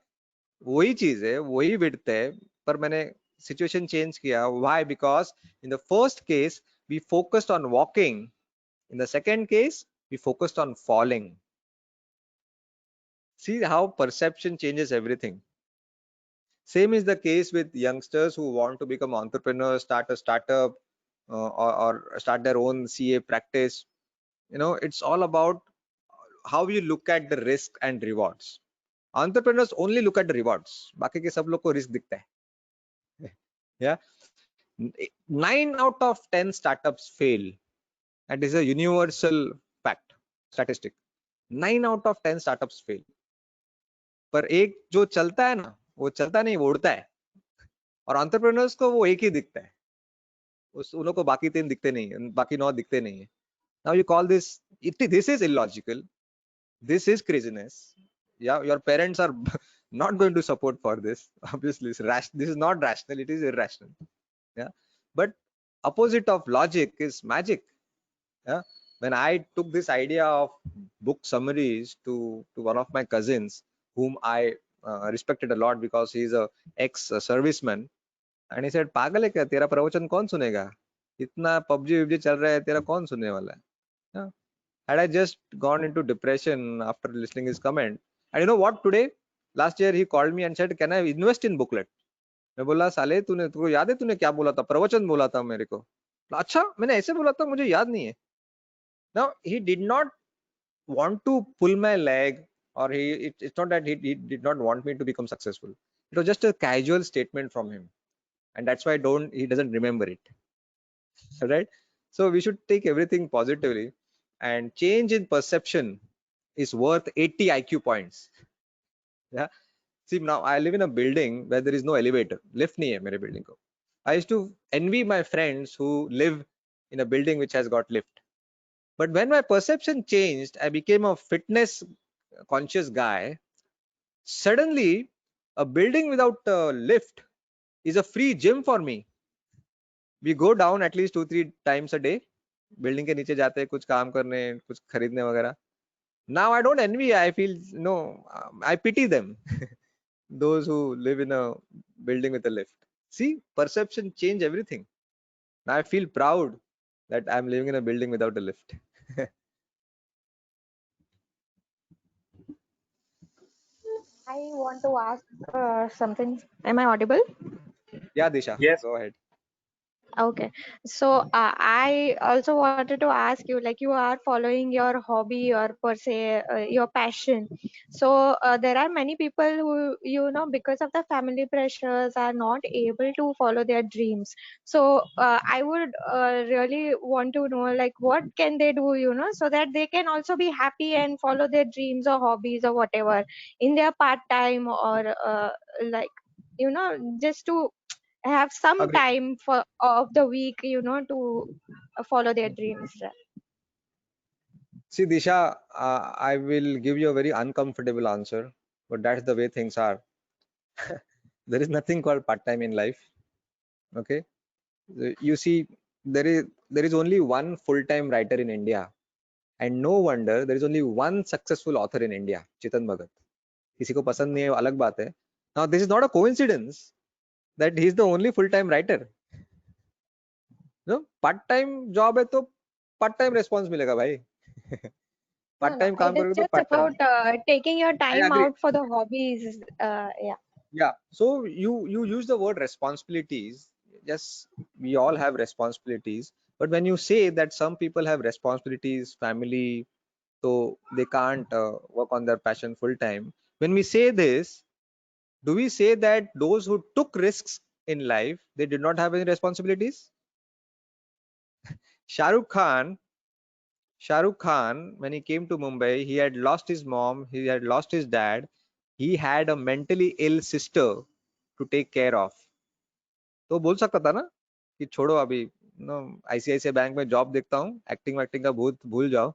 वही चीज है, वही width है, पर मैंने situation change किया. Why? Because in the first case we focused on walking. In the second case we focused on falling. See how perception changes everything. Same is the case with youngsters who want to become entrepreneurs, start a startup, or start their own CA practice. It's all about how you look at the risk and rewards. Entrepreneurs only look at the rewards. बाकी के सब लोग को risk दिखता है. Yeah. 9 out of 10 startups fail. That is a universal fact, statistic. 9 out of 10 startups fail. पर एक जो चलता है ना, वो चलता नहीं, वो उड़ता है. और entrepreneurs को वो एक ही दिखता है. उन लोगों को बाकी 3 दिखते नहीं है, बाकी 9 दिखते नहीं है. Now you call this is illogical. This is craziness. Yeah, your parents are not going to support for this. Obviously, this is not rational. It is irrational. Yeah, but opposite of logic is magic. Yeah, when I took this idea of book summaries to one of my cousins, whom I respected a lot because he is a ex-serviceman, and he said, "पागल है क्या? तेरा प्रवचन कौन सुनेगा? इतना PUBG चल रहा है, तेरा कौन सुनने वाला है?" Yeah. Had I just gone into depression after listening his comment, and you know what? Today, last year he called me and said, "Can I invest in Booklet?" मैं बोला, साले तुझको याद है तूने क्या बोला था? प्रवचन बोला था मेरे को. अच्छा, मैंने ऐसे बोला था, मुझे याद नहीं है. Now he did not want to pull my leg, or it's not that he did not want me to become successful. It was just a casual statement from him, and that's why he doesn't remember it. Right? So we should take everything positively, and change in perception is worth 80 IQ points. Yeah. See, now I live in a building where there is no elevator. Lift nahi hai mere building ko. I used to envy my friends who live in a building which has got lift. But when my perception changed, I became a fitness conscious guy. Suddenly, a building without a lift is a free gym for me. We go down at least 2-3 times a day. Building के नीचे जाते हैं कुछ काम करने, कुछ खरीदने वगैरह. Now I don't envy. I feel no. I pity them. Those who live in a building with a lift. See, perception change everything. Now I feel proud that I'm living in a building without a lift. I want to ask something. Am I audible? Yeah, Disha, Yes. go ahead. Okay. So I also wanted to ask you, like you are following your hobby or per se your passion. So there are many people who, you know, because of the family pressures are not able to follow their dreams. So I would really want to know, like, what can they do, you know, so that they can also be happy and follow their dreams or hobbies or whatever in their part time or like, you know, just to have some Agree. time for of the week, you know, to follow their dreams. See, Disha, I will give you a very uncomfortable answer, but that's the way things are. There is nothing called part-time in life. Okay, you see, there is only one full-time writer in India, and no wonder there is only one successful author in India, Chetan Bhagat. किसी को पसंद नहीं है वो अलग बात है. Now, this is not a coincidence that he is the only full-time writer. No, part-time job है तो part-time response मिलेगा भाई. Part-time काम It is करोगे तो just part-time. about taking your I time agree. out for the hobbies. Yeah. Yeah. So you use the word responsibilities. Yes, we all have responsibilities. But when you say that some people have responsibilities, family, so they can't work on their passion full time. When we say this, do we say that those who took risks in life, they did not have any responsibilities? Shah Rukh Khan, when he came to Mumbai, he had lost his mom, he had lost his dad, he had a mentally ill sister to take care of. तो बोल सकता था ना कि छोड़ो अभी no ICICI bank में job देखता हूँ, एक्टिंग वैक्टिंग का भूत भूल जाओ,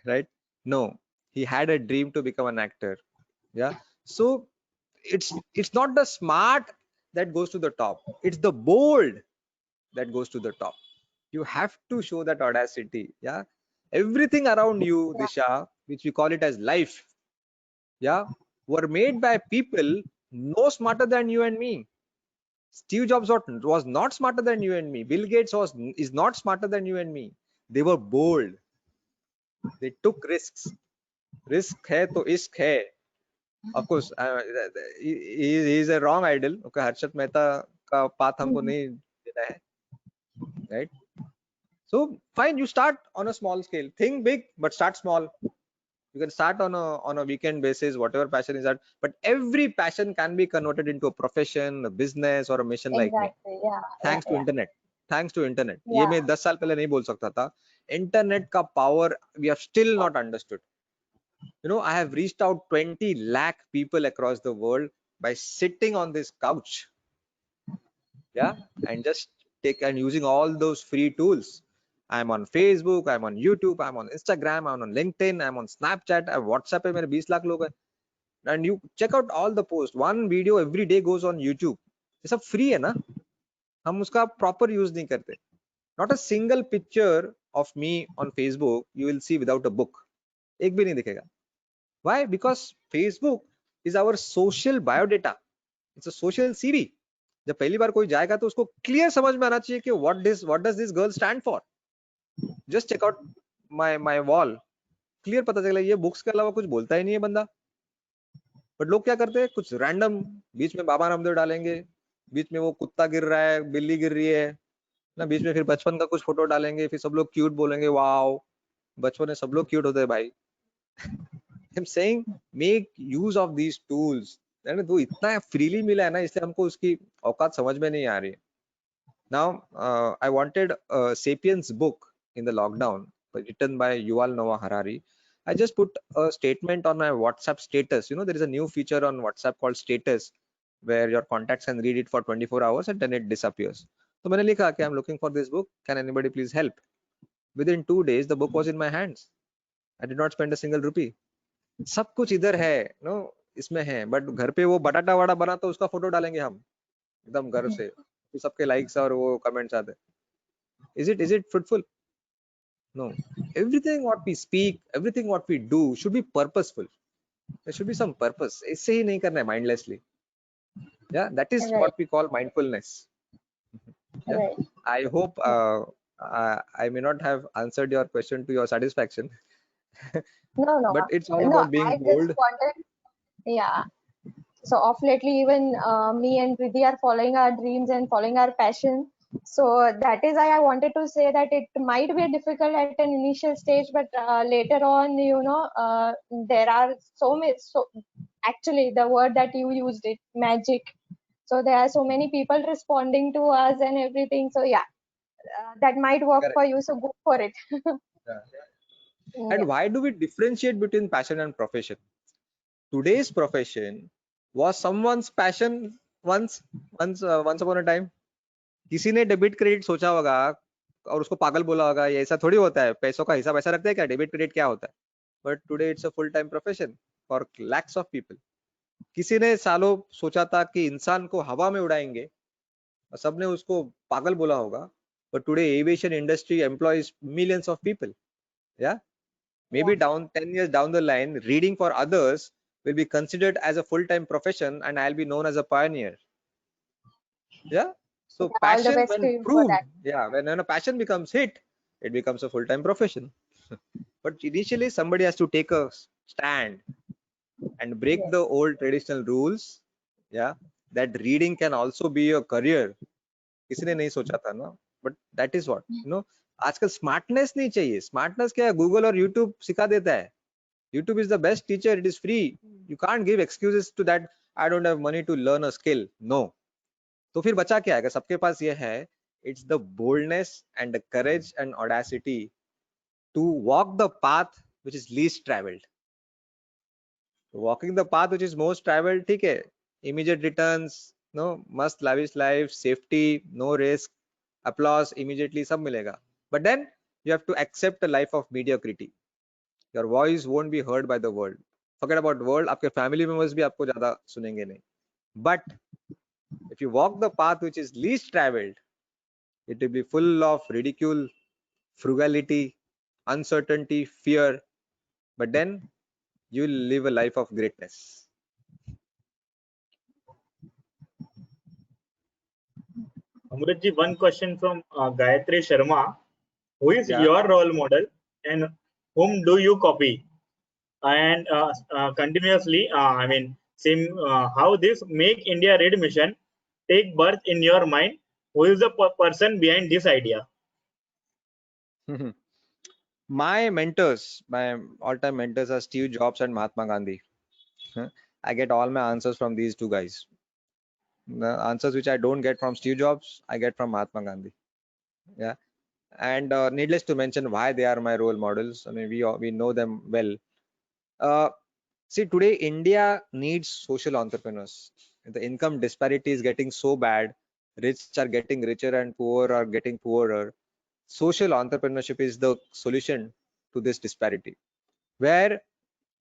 right? No, he had a dream to become an actor. Yeah, so it's not the smart that goes to the top, it's the bold that goes to the top. You have to show that audacity. Yeah, everything around you, Disha, which we call it as life, yeah, were made by people no smarter than you and me. Steve Jobs was not smarter than you and me. Bill Gates is not smarter than you and me. They were bold. They took risks. Risk hai to ishq hai. Of course, he is a wrong idol. Okay, Harshad Mehta ka path humko nahi dena hai, right? So fine, you start on a small scale. Think big, but start small. You can start on a weekend basis, whatever passion is that. But every passion can be converted into a profession, a business, or a mission like me. Exactly. Yeah. Thanks to internet. Thanks to internet. ये Yeah. मैं 10 साल पहले नहीं बोल सकता था. Internet का power we have still not understood. You know, I have reached out 20 lakh people across the world by sitting on this couch. Yeah, and just using all those free tools. I'm on Facebook, I'm on YouTube, I'm on Instagram, I'm on LinkedIn, I'm on Snapchat, I'm WhatsApp पे मेरे 20 लाख लोग हैं. And you check out all the posts. One video every day goes on YouTube. ये सब free है ना? हम उसका proper use नहीं करते. Not a single picture of me on Facebook you will see without a book. एक भी नहीं दिखेगा. Why? Because Facebook is our social biodata. It's a social CV. जब पहली बार कोई जाएगा तो उसको clear समझ में आना चाहिए कि what does this girl stand for. Just check out my wall. Clear पता चला ये books के अलावा कुछ बोलता ही नहीं है बंदा. But लोग क्या करते हैं, कुछ random बीच में बाबा रामदेव डालेंगे, बीच में वो कुत्ता गिर रहा है, बिल्ली गिर रही है ना, बीच में फिर बचपन का कुछ फोटो डालेंगे, फिर सब लोग क्यूट बोलेंगे, वाओ बचपन में सब लोग क्यूट होते हैं भाई. I'm saying make use of these tools. तो इतना फ्रीली मिला है ना, इसलिए हमको उसकी औकात समझ में नहीं आ रही है. Now I wanted a Sapiens book in the lockdown written by Yuval Noah Harari. I just put a statement on my WhatsApp status. You know, there is a new feature on WhatsApp called status, where your contacts can read it for 24 hours and then it disappears. So मैंने लिखा कि I'm looking for this book. Can anybody please help? Within 2 days, the book was in my hands. I did not spend a single rupee. सब कुछ इधर है, no इसमें है, but घर पे वो बटाटा वाड़ा बना तो उसका फोटो डालेंगे हम एकदम गर्व से, तो सबके लाइक्स और वो कमेंट्स आते. Is it fruitful? No. Everything what we speak, everything what we do should be purposeful. There should be some purpose. इससे ही नहीं करना है mindlessly. Yeah, that is Right. what we call mindfulness. Yeah. Right. I hope I may not have answered your question to your satisfaction, No. but it's all No, about being I bold. just wanted, yeah. So of lately, even me and Priti are following our dreams and following our passion. So that is why I wanted to say that it might be difficult at an initial stage, but later on, there are so many. So actually, the word that you used, it magic. So there are so many people responding to us and everything. So yeah, that might work Correct. for you. So go for it. Yeah. Yeah. And why do we differentiate between passion and profession? Today's profession was someone's passion once upon a time. किसी ने debit credit सोचा होगा और उसको पागल बोला होगा, ये ऐसा थोड़ी होता है, पैसों का हिसाब ऐसा रखते हैं क्या, डेबिट क्रेडिट क्या होता है? But today it's a full time profession for lakhs of people. किसी ने सालों सोचा था कि इंसान को हवा में उड़ाएंगे और सबने उसको पागल बोला होगा, but today aviation industry employees millions of people. या maybe 10 years down the line, reading for others will be considered as a full-time profession and I'll be known as a pioneer. Yeah. So All the passion, best to when you for proved, that. yeah, when a passion becomes hit, it becomes a full-time profession. But initially somebody has to take a stand and break Yes. the old traditional rules. Yeah, that reading can also be a career. किसी ने नहीं सोचा था ना, but that is what, you know, आजकल smartness नहीं चाहिए. Smartness क्या है, गूगल और यूट्यूब सिखा देता है. YouTube is the best teacher. It is free. You can't give excuses to that. I don't have money to learn a skill. No. तो फिर बचा क्या है? अगर सबके पास ये है, it's the boldness and the courage and audacity to walk the path which is least traveled. Walking the path which is most traveled, ठीक है. Immediate returns, no, must lavish life, safety, no risk, applause immediately, सब मिलेगा. But then you have to accept a life of mediocrity. Your voice won't be heard by the world. Forget about world, आपके family members भी आपको ज़्यादा सुनेंगे नहीं. But if you walk the path which is least traveled, it will be full of ridicule, frugality, uncertainty, fear. But then you'll live a life of greatness. Amritji, one question from Gayatri Sharma. Who is Yeah. your role model and whom do you copy? And continuously, how this Make India Red mission take birth in your mind? Who is the person behind this idea? My mentors, my all-time mentors are Steve Jobs and Mahatma Gandhi. I get all my answers from these two guys. The answers which I don't get from Steve Jobs, I get from Mahatma Gandhi. Yeah. And needless to mention why they are my role models. I mean, we know them well. See, today India needs social entrepreneurs. The income disparity is getting so bad. Rich are getting richer and poor are getting poorer. Social entrepreneurship is the solution to this disparity, where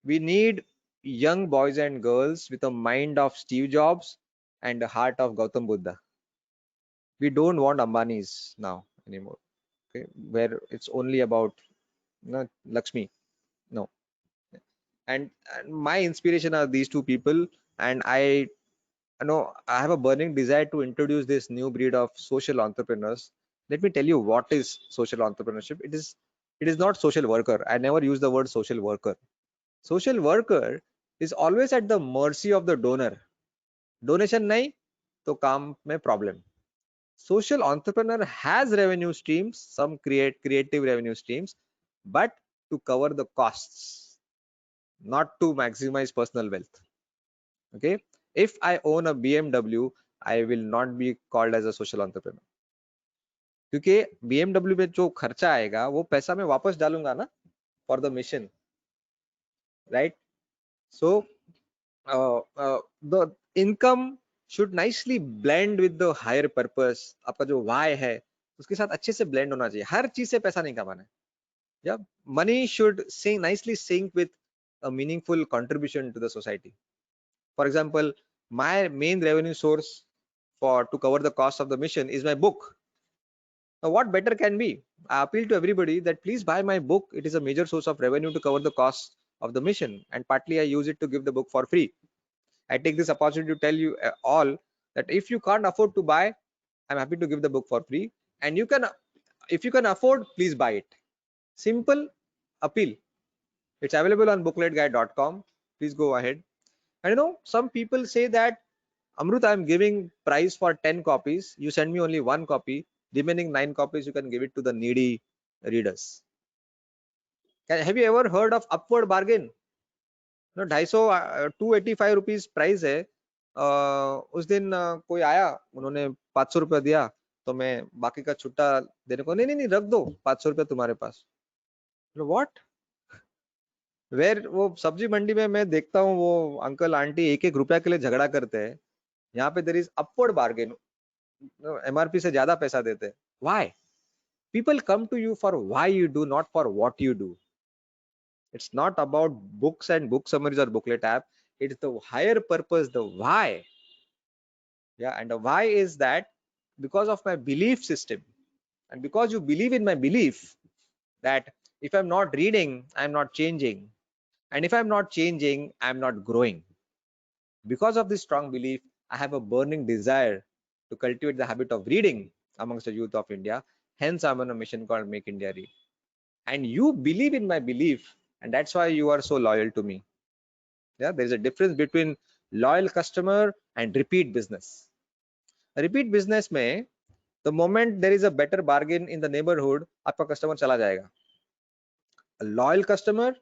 we need young boys and girls with a mind of Steve Jobs and a heart of Gautam Buddha. We don't want Ambanis now anymore. Okay, where it's only about, you know, Lakshmi. No. And my inspiration are these two people, and I know I have a burning desire to introduce this new breed of social entrepreneurs. Let me tell you what is social entrepreneurship. It is not social worker. I never use the word social worker. Social worker is always at the mercy of the donor. Donation nahi to काम में problem. Social entrepreneur has revenue streams, some creative revenue streams, but to cover the costs, not to maximize personal wealth. Okay, if I own a BMW, I will not be called as a social entrepreneur, क्योंकि BMW में जो खर्चा आएगा वो पैसा मैं वापस डालूंगा ना for the mission. right? So the income should nicely blend with the higher purpose. आपका जो why है उसके साथ अच्छे से blend होना चाहिए. हर चीज से पैसा नहीं कमाना है. Yeah, money should nicely sync with a meaningful contribution to the society. For example, my main revenue source to cover the cost of the mission is my book. Now, what better can be? I appeal to everybody that please buy my book. It is a major source of revenue to cover the cost of the mission, and partly I use it to give the book for free. I take this opportunity to tell you all that if you can't afford to buy, I'm happy to give the book for free. And you can, if you can afford, please buy it. Simple appeal. It's available on bookletguide.com. Please go ahead. And you know, some people say that, Amrut, I'm giving price for 10 copies. You send me only 1 copy. Remaining 9 copies, you can give it to the needy readers. Have you ever heard of upward bargain? No, 250 285 rupees price है. उस दिन कोई आया, उन्होंने 500 रुपया दिया, तो मैं बाकी का छुट्टा देने को, नहीं रख दो, 500 रुपया तुम्हारे पास. व्हाट? वेर वो सब्जी मंडी में मैं देखता हूँ वो अंकल आंटी एक एक रुपया के लिए झगड़ा करते हैं. यहाँ पे there is upward bargain. MRP से ज्यादा पैसा देते हैं. Why? People come to you for why you do, not for what you do. It's not about books and book summaries or booklet app. It's the higher purpose, the why. Yeah, and the why is that because of my belief system, and because you believe in my belief that if I'm not reading, I'm not changing, and if I'm not changing, I'm not growing. Because of this strong belief, I have a burning desire to cultivate the habit of reading amongst the youth of India. Hence, I'm on a mission called Make India Read. And you believe in my belief, and that's why you are so loyal to me. Yeah, there is a difference between loyal customer and repeat business. A repeat business में the moment there is a better bargain in the neighborhood, आपका customer चला जाएगा. A loyal customer,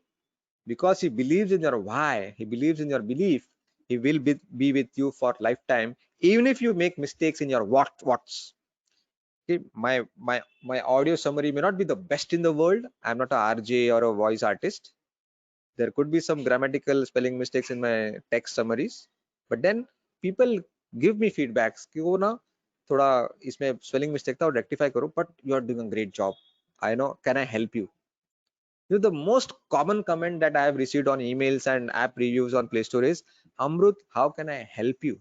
because he believes in your why, he believes in your belief, he will be with you for lifetime, even if you make mistakes in your what's. Okay, my audio summary may not be the best in the world. I'm not a RJ or a voice artist. There could be some grammatical spelling mistakes in my text summaries, but then people give me feedbacks कि वो ना थोड़ा इसमें spelling mistake था और rectify करो, but you are doing a great job. I know, can I help you? You know, the most common comment that I have received on emails and app reviews on Play Store is, Amrut, how can I help you?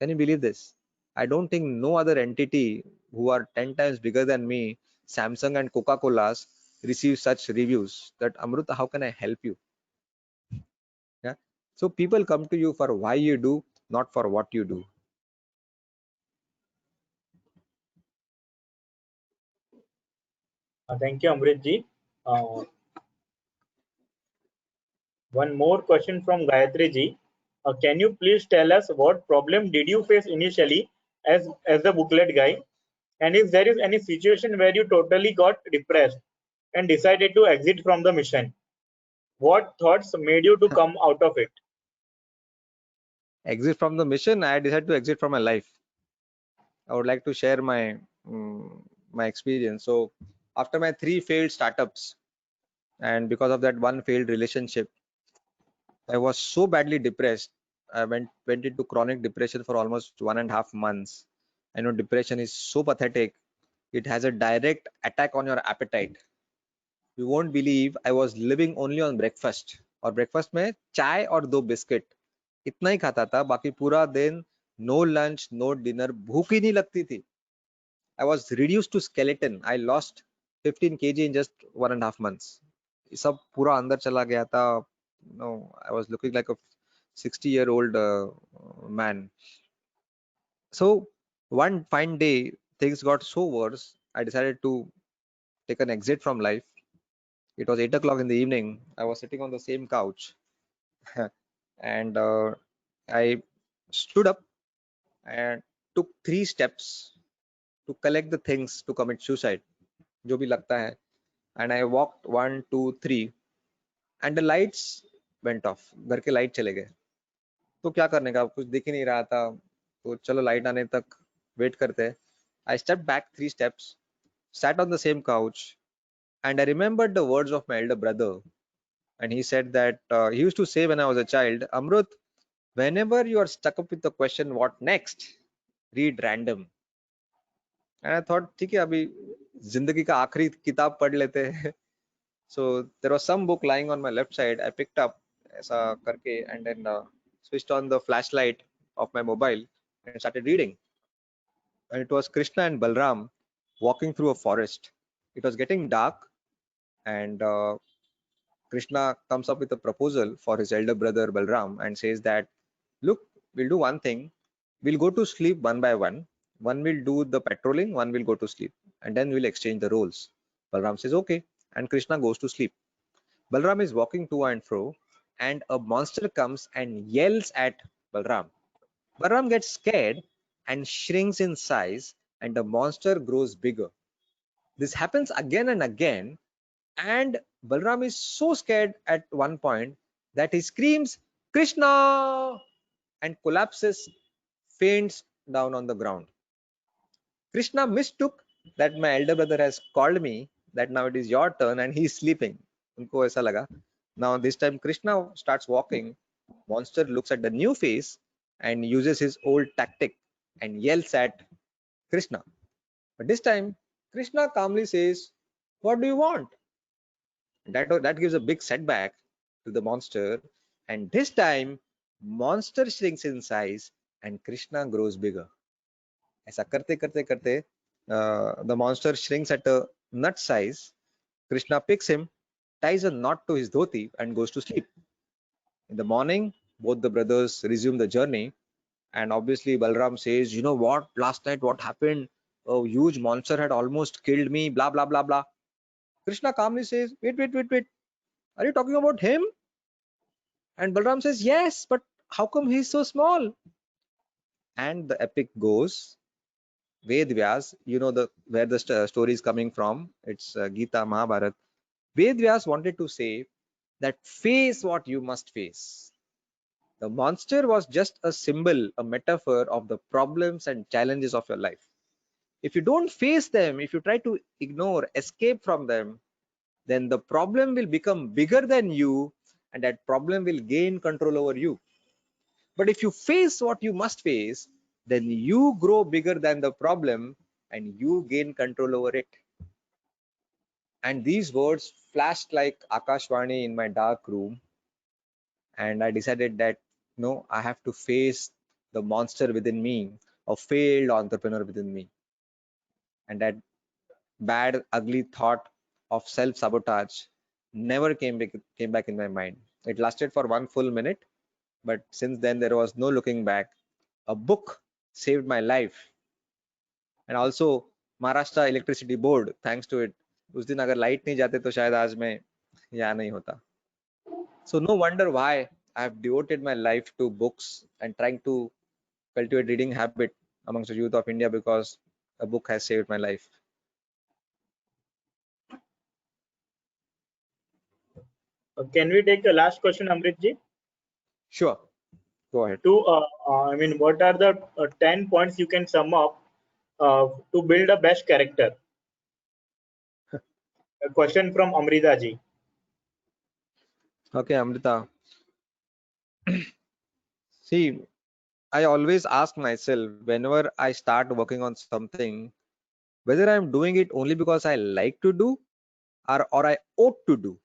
Can you believe this? I don't think no other entity who are 10 times bigger than me, Samsung and Coca-Cola's, receive such reviews that, Amrut, how can I help you? Yeah. So people come to you for why you do, not for what you do. Thank you, Amrit ji. One more question from Gayatri ji. Can you please tell us what problem did you face initially as the booklet guy? And if there is any situation where you totally got depressed and decided to exit from the mission, what thoughts made you to come out of it? Exit from the mission, I decided to exit from my life. I would like to share my my experience. So after my 3 failed startups, and because of that 1 failed relationship, I was so badly depressed. I went into chronic depression for almost 1.5 months. I know depression is so pathetic. It has a direct attack on your appetite. You won't believe I was living only on breakfast. और breakfast में चाय और 2 biscuit इतना ही खाता था. बाकी पूरा दिन no lunch, no dinner, भूख ही नहीं लगती थी. I was reduced to skeleton. I lost 15 kg in just 1.5 months. सब पूरा अंदर चला गया था. No, I was looking like a 60-year-old man. So one fine day, things got so worse. I decided to take an exit from life. It was 8 o'clock in the evening. I was sitting on the same couch and I stood up and took 3 steps to collect the things to commit suicide. जो भी लगता है. And I walked 1, 2, 3 and the lights went off. घर के light चले गए. तो क्या करने का, कुछ दिख ही नहीं रहा था. तो चलो लाइट आने तक वेट करते हैं. I stepped back 3 steps, sat on the same couch, and I remembered the words of my elder brother. and he said that he used to say when I was a child, Amrut, whenever you are stuck up with the question, what next? Read random. And I thought, ठीक है अभी जिंदगी का आखिरी किताब पढ़ लेते हैं. So there was some book lying on my left side. I picked up ऐसा करके and then switched on the flashlight of my mobile and started reading. And it was Krishna and Balram walking through a forest. It was getting dark, and Krishna comes up with a proposal for his elder brother Balram and says that, look, we'll do one thing. We'll go to sleep one by one. One will do the patrolling, one will go to sleep, and then we'll exchange the roles. Balram says, okay, and Krishna goes to sleep. Balram is walking to and fro, and a monster comes and yells at Balram. Balram gets scared and shrinks in size, and the monster grows bigger. This happens again and again, and Balram is so scared at one point that he screams, Krishna, and collapses, faints down on the ground. Krishna mistook that my elder brother has called me, that now it is your turn, and he is sleeping. Unko aisa laga. Now this time Krishna starts walking. Monster looks at the new face and uses his old tactic and yells at Krishna. But this time Krishna calmly says, what do you want? That gives a big setback to the monster, and this time monster shrinks in size and Krishna grows bigger. ऐसा करते करते करते the monster shrinks at a nut size. Krishna picks him, ties a knot to his dhoti, and goes to sleep. In the morning, both the brothers resume the journey, and obviously Balram says, you know what, last night what happened? A huge monster had almost killed me, blah blah blah blah. Krishna calmly says, wait, are you talking about him? And Balram says, yes, but how come he's so small? And the epic goes, Ved Vyas, you know where the story is coming from. It's Gita, Mahabharat. Ved Vyas wanted to say that face what you must face. The monster was just a symbol, a metaphor of the problems and challenges of your life. If you don't face them, if you try to ignore, escape from them, then the problem will become bigger than you, and that problem will gain control over you. But if you face what you must face, then you grow bigger than the problem and you gain control over it. And these words flashed like Akashvani in my dark room, and I decided that no, I have to face the monster within me, a failed entrepreneur within me. And that bad, ugly thought of self-sabotage never came back in my mind. It lasted for 1 full minute, but since then there was no looking back. A book saved my life, and also Maharashtra Electricity Board, thanks to it. उस दिन अगर light नहीं जाते तो शायद आज मैं यहाँ नहीं होता. So no wonder why I have devoted my life to books and trying to cultivate reading habit amongst the youth of India, because a book has saved my life. Can we take the last question, Amritji? Sure, go ahead. I mean, what are the 10 points you can sum up to build a best character? A question from Amrita ji. Okay, Amrita. See, I always ask myself whenever I start working on something, whether I'm doing it only because I like to do or I ought to do.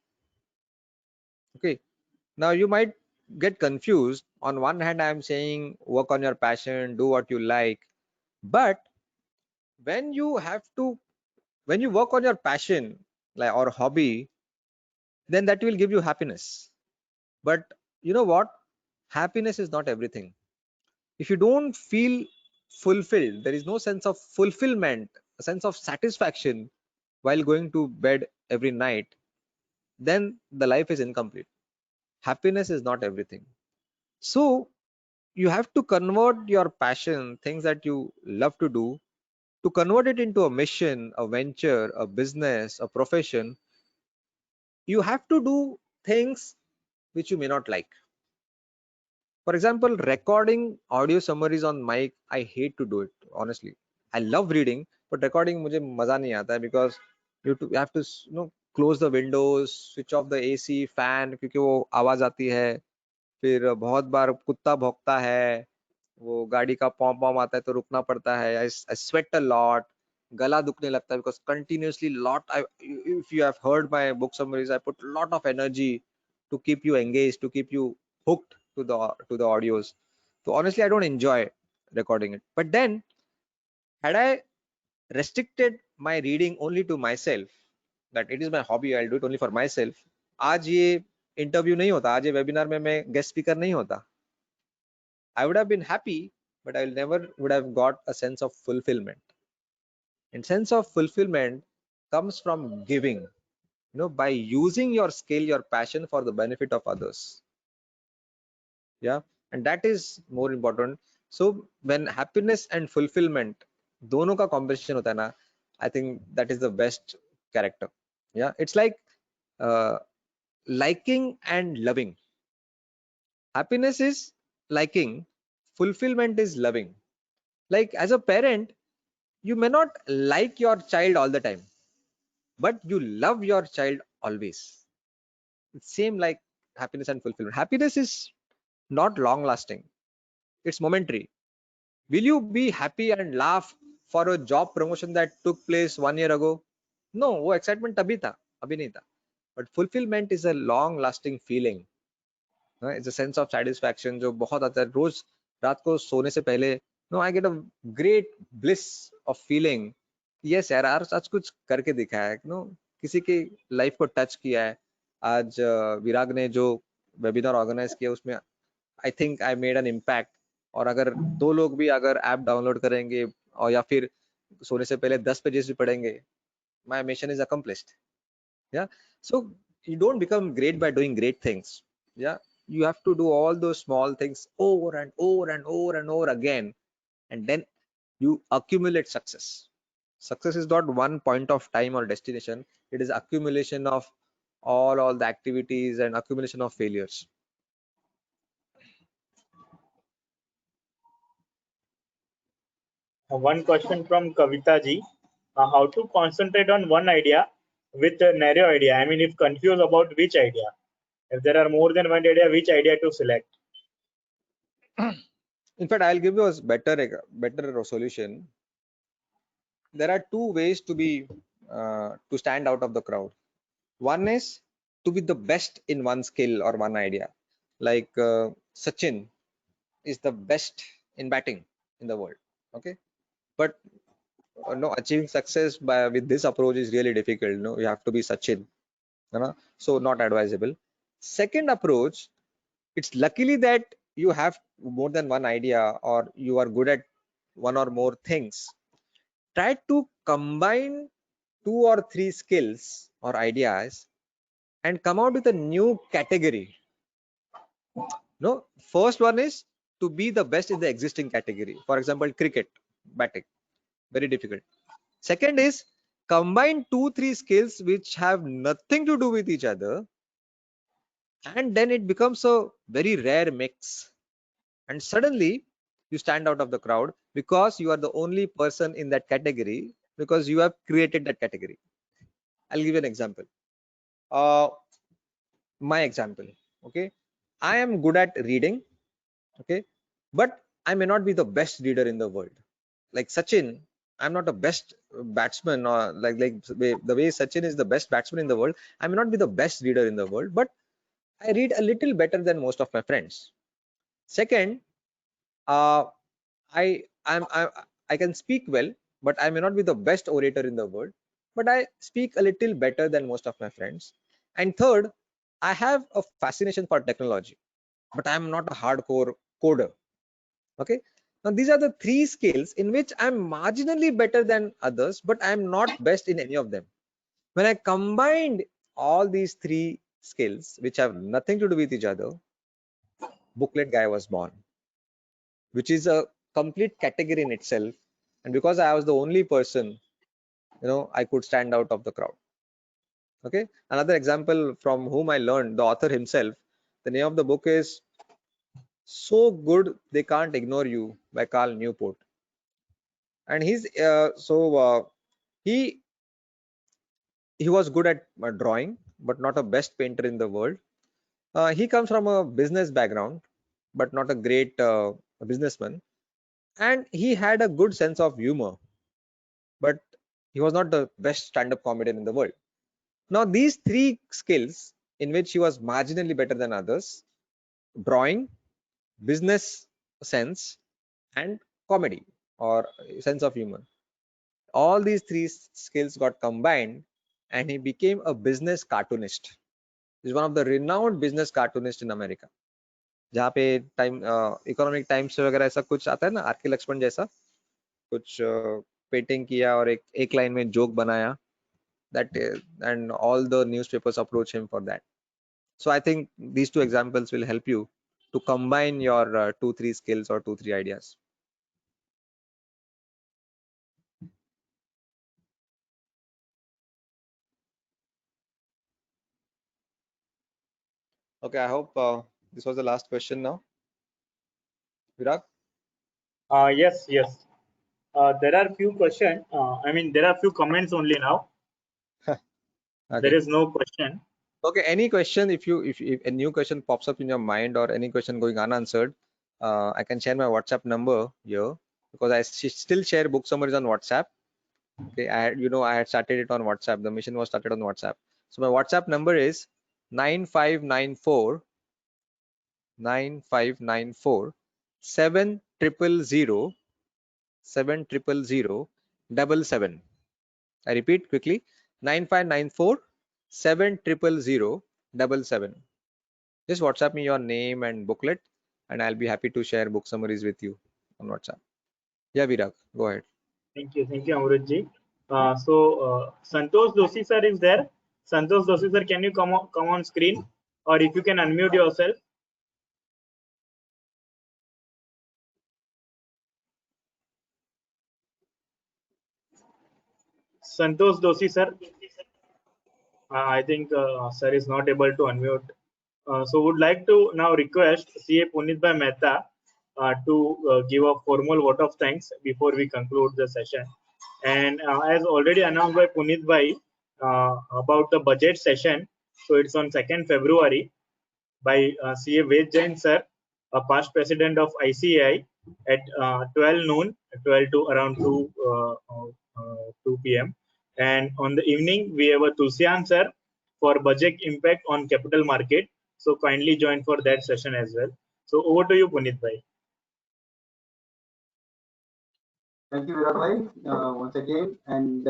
Okay, now you might get confused. On one hand, I'm saying work on your passion, do what you like, but when you work on your passion like or hobby, then that will give you happiness. But you know what, happiness is not everything. If you don't feel fulfilled, there is no sense of fulfillment, a sense of satisfaction while going to bed every night, then the life is incomplete. Happiness is not everything. So you have to convert your passion, things that you love to do, to convert it into a mission, a venture, a business, a profession. You have to do things which you may not like. For example, recording audio summaries on mic, I hate to do it, honestly. I love reading, but recording मुझे मजा नहीं आता है, because you have to close the windows, switch off the AC, fan, क्योंकि वो आवाज आती है। फिर बहुत बार कुत्ता भौंकता है, वो गाड़ी का पॉम पॉम आता है तो रुकना पड़ता है। I sweat a lot, गला दुखने लगता है because continuously if you have heard my book summaries, I put lot of energy to keep you engaged, to keep you hooked to the audios. So honestly, I don't enjoy recording it. But then, had I restricted my reading only to myself, that it is my hobby, I'll do it only for myself, आज ये interview नहीं होता, आज ये webinar में मैं guest speaker नहीं होता। I would have been happy, but I never would have got a sense of fulfillment. And sense of fulfillment comes from giving, by using your skill, your passion for the benefit of others. Yeah, and that is more important. So when happiness and fulfillment दोनों का combination होता है ना, I think that is the best character. Yeah, it's like liking and loving. Happiness is liking, fulfillment is loving. Like as a parent, you may not like your child all the time, but you love your child always. It's same like happiness and fulfillment. Happiness is not long lasting, it's momentary. Will you be happy and laugh for a job promotion that took place 1 year ago? No, वो excitement तभी था, अभी नहीं था. But fulfillment is a long lasting feeling. It's a sense of satisfaction जो बहुत आता है रोज रात को सोने से पहले. No, I get a great bliss of feeling. Yes यार, आज कुछ करके दिखाया है, किसी की लाइफ को टच किया है. आज विराग ने जो वेबिनार ऑर्गेनाइज किया उसमें I think I made an impact. और अगर 2 लोग भी अगर ऐप डाउनलोड करेंगे और या फिर सोने से पहले 10 पेजेस भी पढ़ेंगे, my mission is accomplished. Yeah, so you don't become great by doing great things. Yeah, you have to do all those small things over and over and over and over again, and then you accumulate success. Success is not one point of time or destination, it is accumulation of all the activities and accumulation of failures. One question from Kavita ji. How to concentrate on one idea with a narrow idea? I mean, if confused about which idea. If there are more than one idea, which idea to select? In fact, I'll give you a better solution. There are 2 ways to stand out of the crowd. One is to be the best in one skill or one idea. Like Sachin is the best in batting in the world. Okay, but achieving success with this approach is really difficult. You have to be Sachin. So not advisable. Second approach, it's luckily that you have more than one idea or you are good at one or more things. Try to combine 2 or 3 skills or ideas and come out with a new category. First one is to be the best in the existing category. For example, cricket, batting, very difficult. Second is combine 2-3 skills which have nothing to do with each other, and then it becomes a very rare mix, and suddenly you stand out of the crowd because you are the only person in that category, because you have created that category. I'll give you an example. My example, okay, I am good at reading, okay, but I may not be the best reader in the world. Like Sachin, I'm not the best batsman, or like the way Sachin is the best batsman in the world, I may not be the best reader in the world, but I read a little better than most of my friends. Second, I can speak well, but I may not be the best orator in the world, but I speak a little better than most of my friends. And third, I have a fascination for technology, but I'm not a hardcore coder. Okay, now these are the 3 skills in which I'm marginally better than others, but I'm not best in any of them. When I combined all these 3 skills which have nothing to do with each other, Booklet Guy was born, which is a complete category in itself. And because I was the only person, I could stand out of the crowd. Okay, another example from whom I learned, the author himself, the name of the book is So Good They Can't Ignore You by Cal Newport. And he he was good at drawing, but not a best painter in the world. He comes from a business background, but not a great businessman. And he had a good sense of humor, but he was not the best stand-up comedian in the world. Now, these three skills in which he was marginally better than others: drawing, business sense, and comedy or sense of humor. All these three skills got combined, and he became a business cartoonist. He's one of the renowned business cartoonists in America. जहाँ पे time economic times वगैरह ऐसा कुछ आता है ना, are के लक्ष्मण जैसा कुछ पेंटिंग किया और एक लाइन में जोक बनाया, that and all the newspapers approach him for that. So I think these two examples will help you to combine your 2-3 skills or 2-3 ideas. Okay, I hope this was the last question now. Virag? Yes, yes. There are few questions. I mean, there are few comments only now. Okay. There is no question. Okay, any question, if a new question pops up in your mind or any question going unanswered, I can share my WhatsApp number here, because I still share book summaries on WhatsApp. Okay, I had started it on WhatsApp. The mission was started on WhatsApp. So my WhatsApp number is 9594 7000 700 I repeat quickly: 9594 700 777. Just WhatsApp me your name and booklet, and I'll be happy to share book summaries with you on WhatsApp. Yeah, Virag, go ahead. Thank you, Amrutji. Santosh Doshi sir is there. Santosh Doshi sir, can you come on screen, or if you can unmute yourself? Santosh Doshi sir. I think sir is not able to unmute. So would like to now request CA Punit Bhai Mehta to give a formal vote of thanks before we conclude the session. And as already announced by Punit Bhai about the budget session, so it's on 2nd February by CA Ved Jain sir, a past president of ICAI, at 12 noon, 12 to around 2 p.m. And on the evening, we have a Tulsian sir for budget impact on capital market. So kindly join for that session as well. So over to you, Punit Bhai. Thank you, Virag bhai, once again, and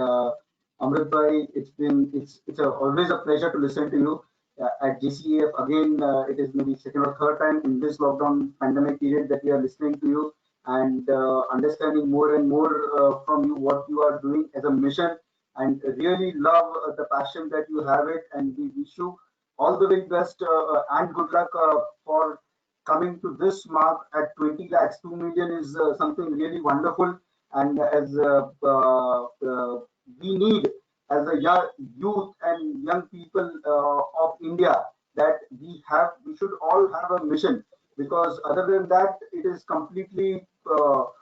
Amrit bhai. It's always a pleasure to listen to you at GCEF. Again, it is maybe second or third time in this lockdown pandemic period that we are listening to you and understanding more and more from you what you are doing as a mission, and really love the passion that you have it. And we wish you all the very best and good luck for coming to this mark at 20 lakhs. 2 million is something really wonderful, and as we need as a young youth and young people of India, that we should all have a mission, because other than that it is completely all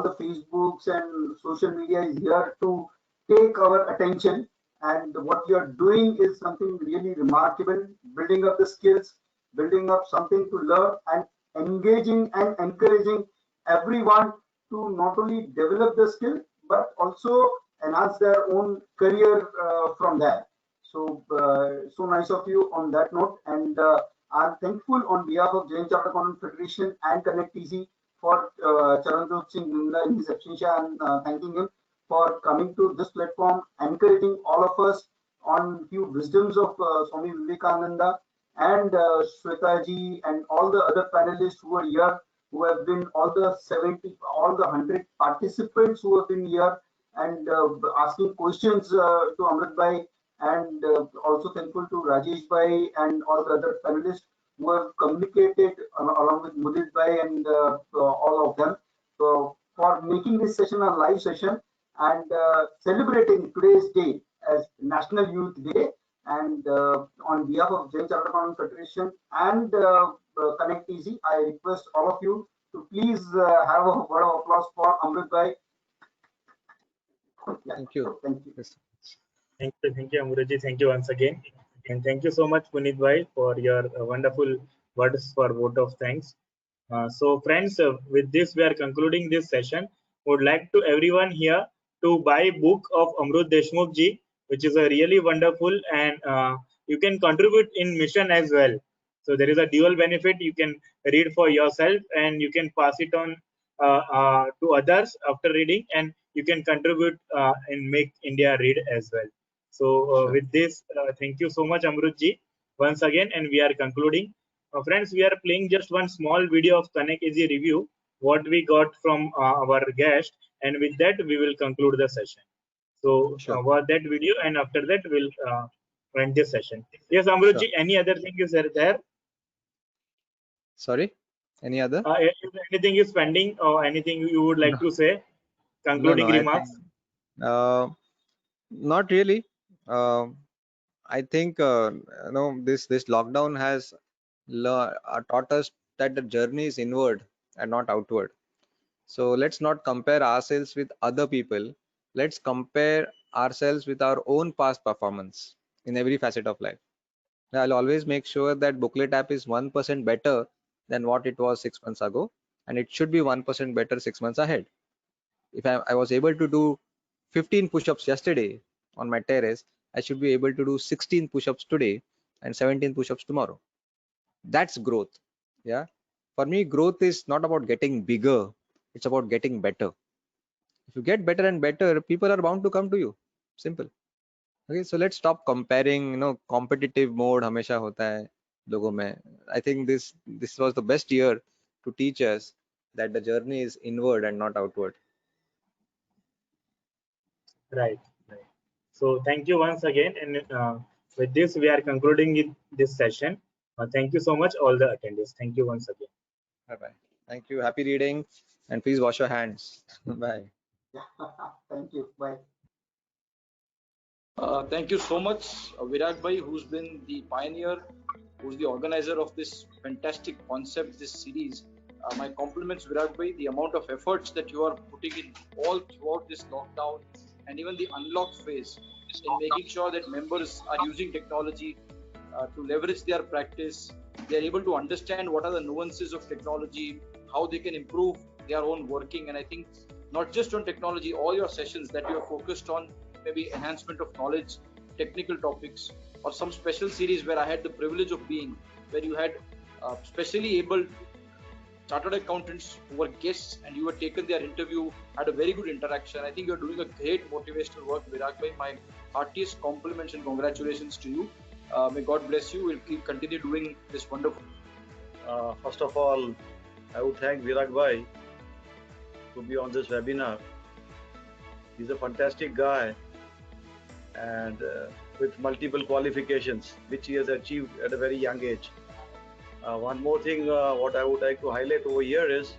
the Facebooks and social media is here to take our attention, and what you are doing is something really remarkable, building up the skills, building up something to learn, and engaging and encouraging everyone to not only develop the skill but also enhance their own career from there. So nice of you on that note, and I'm thankful on behalf of Jain Chartered Accountant Federation and Connect Easy for Charanjot Singh Nimla in his absentia. I'm thanking him for coming to this platform, encouraging all of us on few wisdoms of Swami Vivekananda, and Shweta ji and all the other panelists who are here, who have been all the 100 participants who have been here and asking questions to Amrit bhai, and also thankful to Rajesh bhai and all the other panelists who have communicated along with Mudit bhai and all of them. So for making this session a live session and celebrating today's day as National Youth Day, and on behalf of Jain Chartered Accountant Federation and Connect Easy, I request all of you to please have a word of applause for Amrit bhai. Thank you. Thank you. Yes. Thank you, Amruji. Thank you once again. And thank you so much, Puneet Bhai, for your wonderful words for vote of thanks. So, friends, with this, we are concluding this session. Would like to everyone here to buy book of Amrut Deshmukh ji, which is a really wonderful, and you can contribute in mission as well. So there is a dual benefit. You can read for yourself, and you can pass it on to others after reading, and you can contribute and make India read as well. So Sure. with this, thank you so much, Amrut ji, once again, and we are concluding. Friends, we are playing just one small video of Connect Easy review, what we got from our guest, and with that, we will conclude the session. So Sure. watch that video, and after that, we'll end this session. Yes, Amrut Sure. ji, any other thing is there? Sorry, any other? If anything is pending or anything you would like to say, concluding No, I remarks? think not really. I think this lockdown has taught us that the journey is inward and not outward. So let's not compare ourselves with other people. Let's compare ourselves with our own past performance in every facet of life. I'll always make sure that Booklet app is 1% better than what it was 6 months ago, and it should be 1% better 6 months ahead. If I was able to do 15 push-ups yesterday on my terrace, I should be able to do 16 push-ups today and 17 push-ups tomorrow. That's growth. Yeah. For me, growth is not about getting bigger. It's about getting better. If you get better and better, people are bound to come to you. Simple. Okay. So let's stop comparing. Competitive mode hamesha hota hai logo mein. I think this was the best year to teach us that the journey is inward and not outward. Right. So thank you once again, and with this we are concluding this session. Thank you so much, all the attendees. Thank you once again. Bye-bye. Thank you. Happy reading, and please wash your hands. Bye. Thank you. Bye. Thank you so much, Virag Bhai, who's been the pioneer, who's the organizer of this fantastic concept, this series. My compliments, Virag Bhai, the amount of efforts that you are putting in all throughout this lockdown and even the unlock phase in making sure that members are using technology to leverage their practice. They're able to understand what are the nuances of technology, how they can improve their own working. And I think not just on technology, all your sessions that you are focused on, maybe enhancement of knowledge, technical topics, or some special series where I had the privilege of being, where you had specially able chartered accountants who were guests and you had taken their interview, had a very good interaction. I think you're doing a great motivational work, Virag Bhai. My heartiest compliments and congratulations to you. May God bless you. We'll keep continue doing this wonderful. First of all, I would thank Virag Bhai to be on this webinar. He's a fantastic guy and with multiple qualifications, which he has achieved at a very young age. One more thing, what I would like to highlight over here is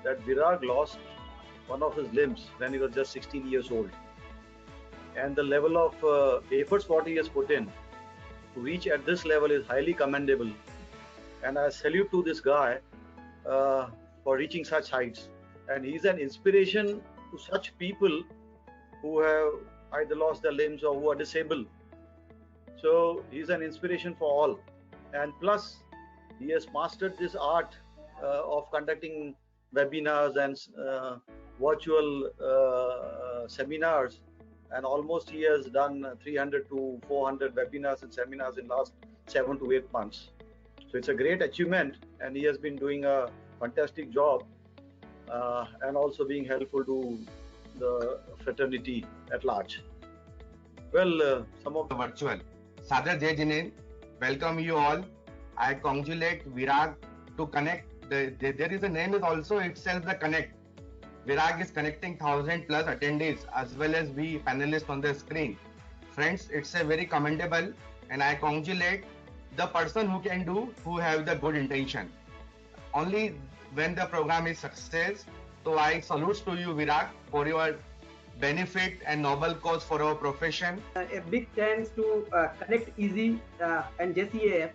that Virag lost one of his limbs when he was just 16 years old. And the level of efforts what he has put in to reach at this level is highly commendable. And I salute to this guy for reaching such heights. And he's an inspiration to such people who have either lost their limbs or who are disabled. So he's an inspiration for all. And plus, he has mastered this art of conducting webinars and virtual seminars. And almost he has done 300 to 400 webinars and seminars in last 7 to 8 months. So it's a great achievement, and he has been doing a fantastic job and also being helpful to the fraternity at large. Well, some of the virtual. Sadar Jai Jinein, welcome you all. I congratulate Virag to connect. There is a name is also itself the connect. Virag is connecting 1,000+ attendees as well as we panelists on the screen. Friends, it's a very commendable, and I congratulate the person who can do, who have the good intention. Only when the program is success. So I salute to you, Virag, for your benefit and noble cause for our profession. A big thanks to Connect Easy and JCAF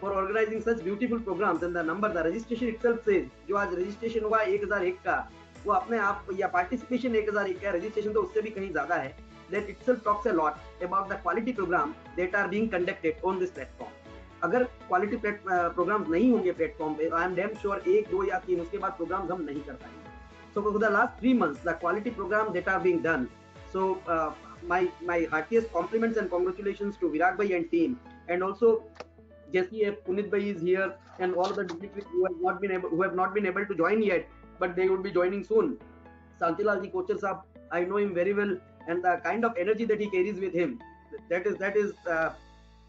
for organizing such beautiful programs. And the registration itself says जो आज registration हुआ 1001 का, वो अपने आप या participation 1001 है, registration तो उससे भी कहीं ज्यादा है. That itself talks a lot about the quality program that are being conducted on this platform. अगर क्वालिटी प्रोग्राम्स नहीं होंगे प्लेटफॉर्म पे, आई एम डैम श्योर 1, 2 या 3 उसके बाद प्रोग्राम्स हम नहीं कर पाएंगे. So for the last 3 months, the quality programs that are being done. So my heartiest compliments and congratulations to Virag bhai and team, and also JCF Punit bhai is here, and all of the dignitaries who have not been able to join yet, but they would be joining soon. Santilal ji Kochar sahab, I know him very well, and the kind of energy that he carries with him, that is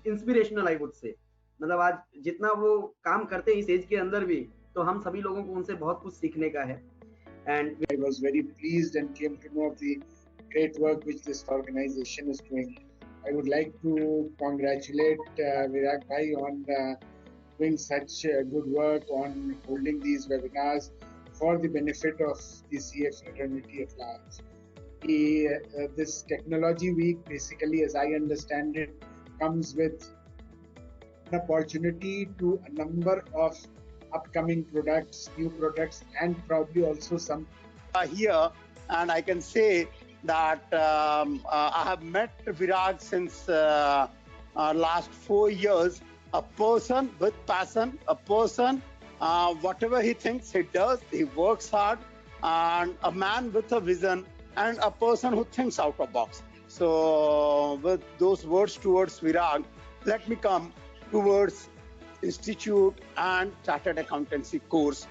inspirational, I would say. मतलब आज जितना वो काम करते हैं इस as के अंदर भी, तो हम सभी लोगों को उनसे बहुत कुछ सीखने का है. And I was very pleased and came to know of the great work which this organization is doing. I would like to congratulate Virag bhai on doing such good work on holding these webinars for the benefit of the CA fraternity at large. This technology week, basically, as I understand it, comes with an opportunity to a number of upcoming products, new products, and probably also some here. And I can say that I have met Virag since last 4 years. A person with passion, a person whatever he thinks he does, he works hard, and a man with a vision, and a person who thinks out of box. So with those words towards Virag, let me come towards Institute and Chartered Accountancy course,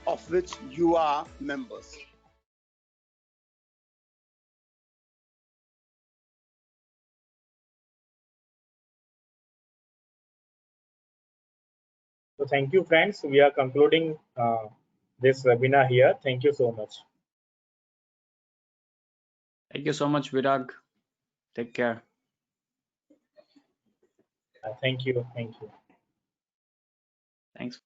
of which you are members. So thank you, friends. We are concluding this webinar here. Thank you so much. Thank you so much, Virag. Take care. Thank you. Thank you. Thanks.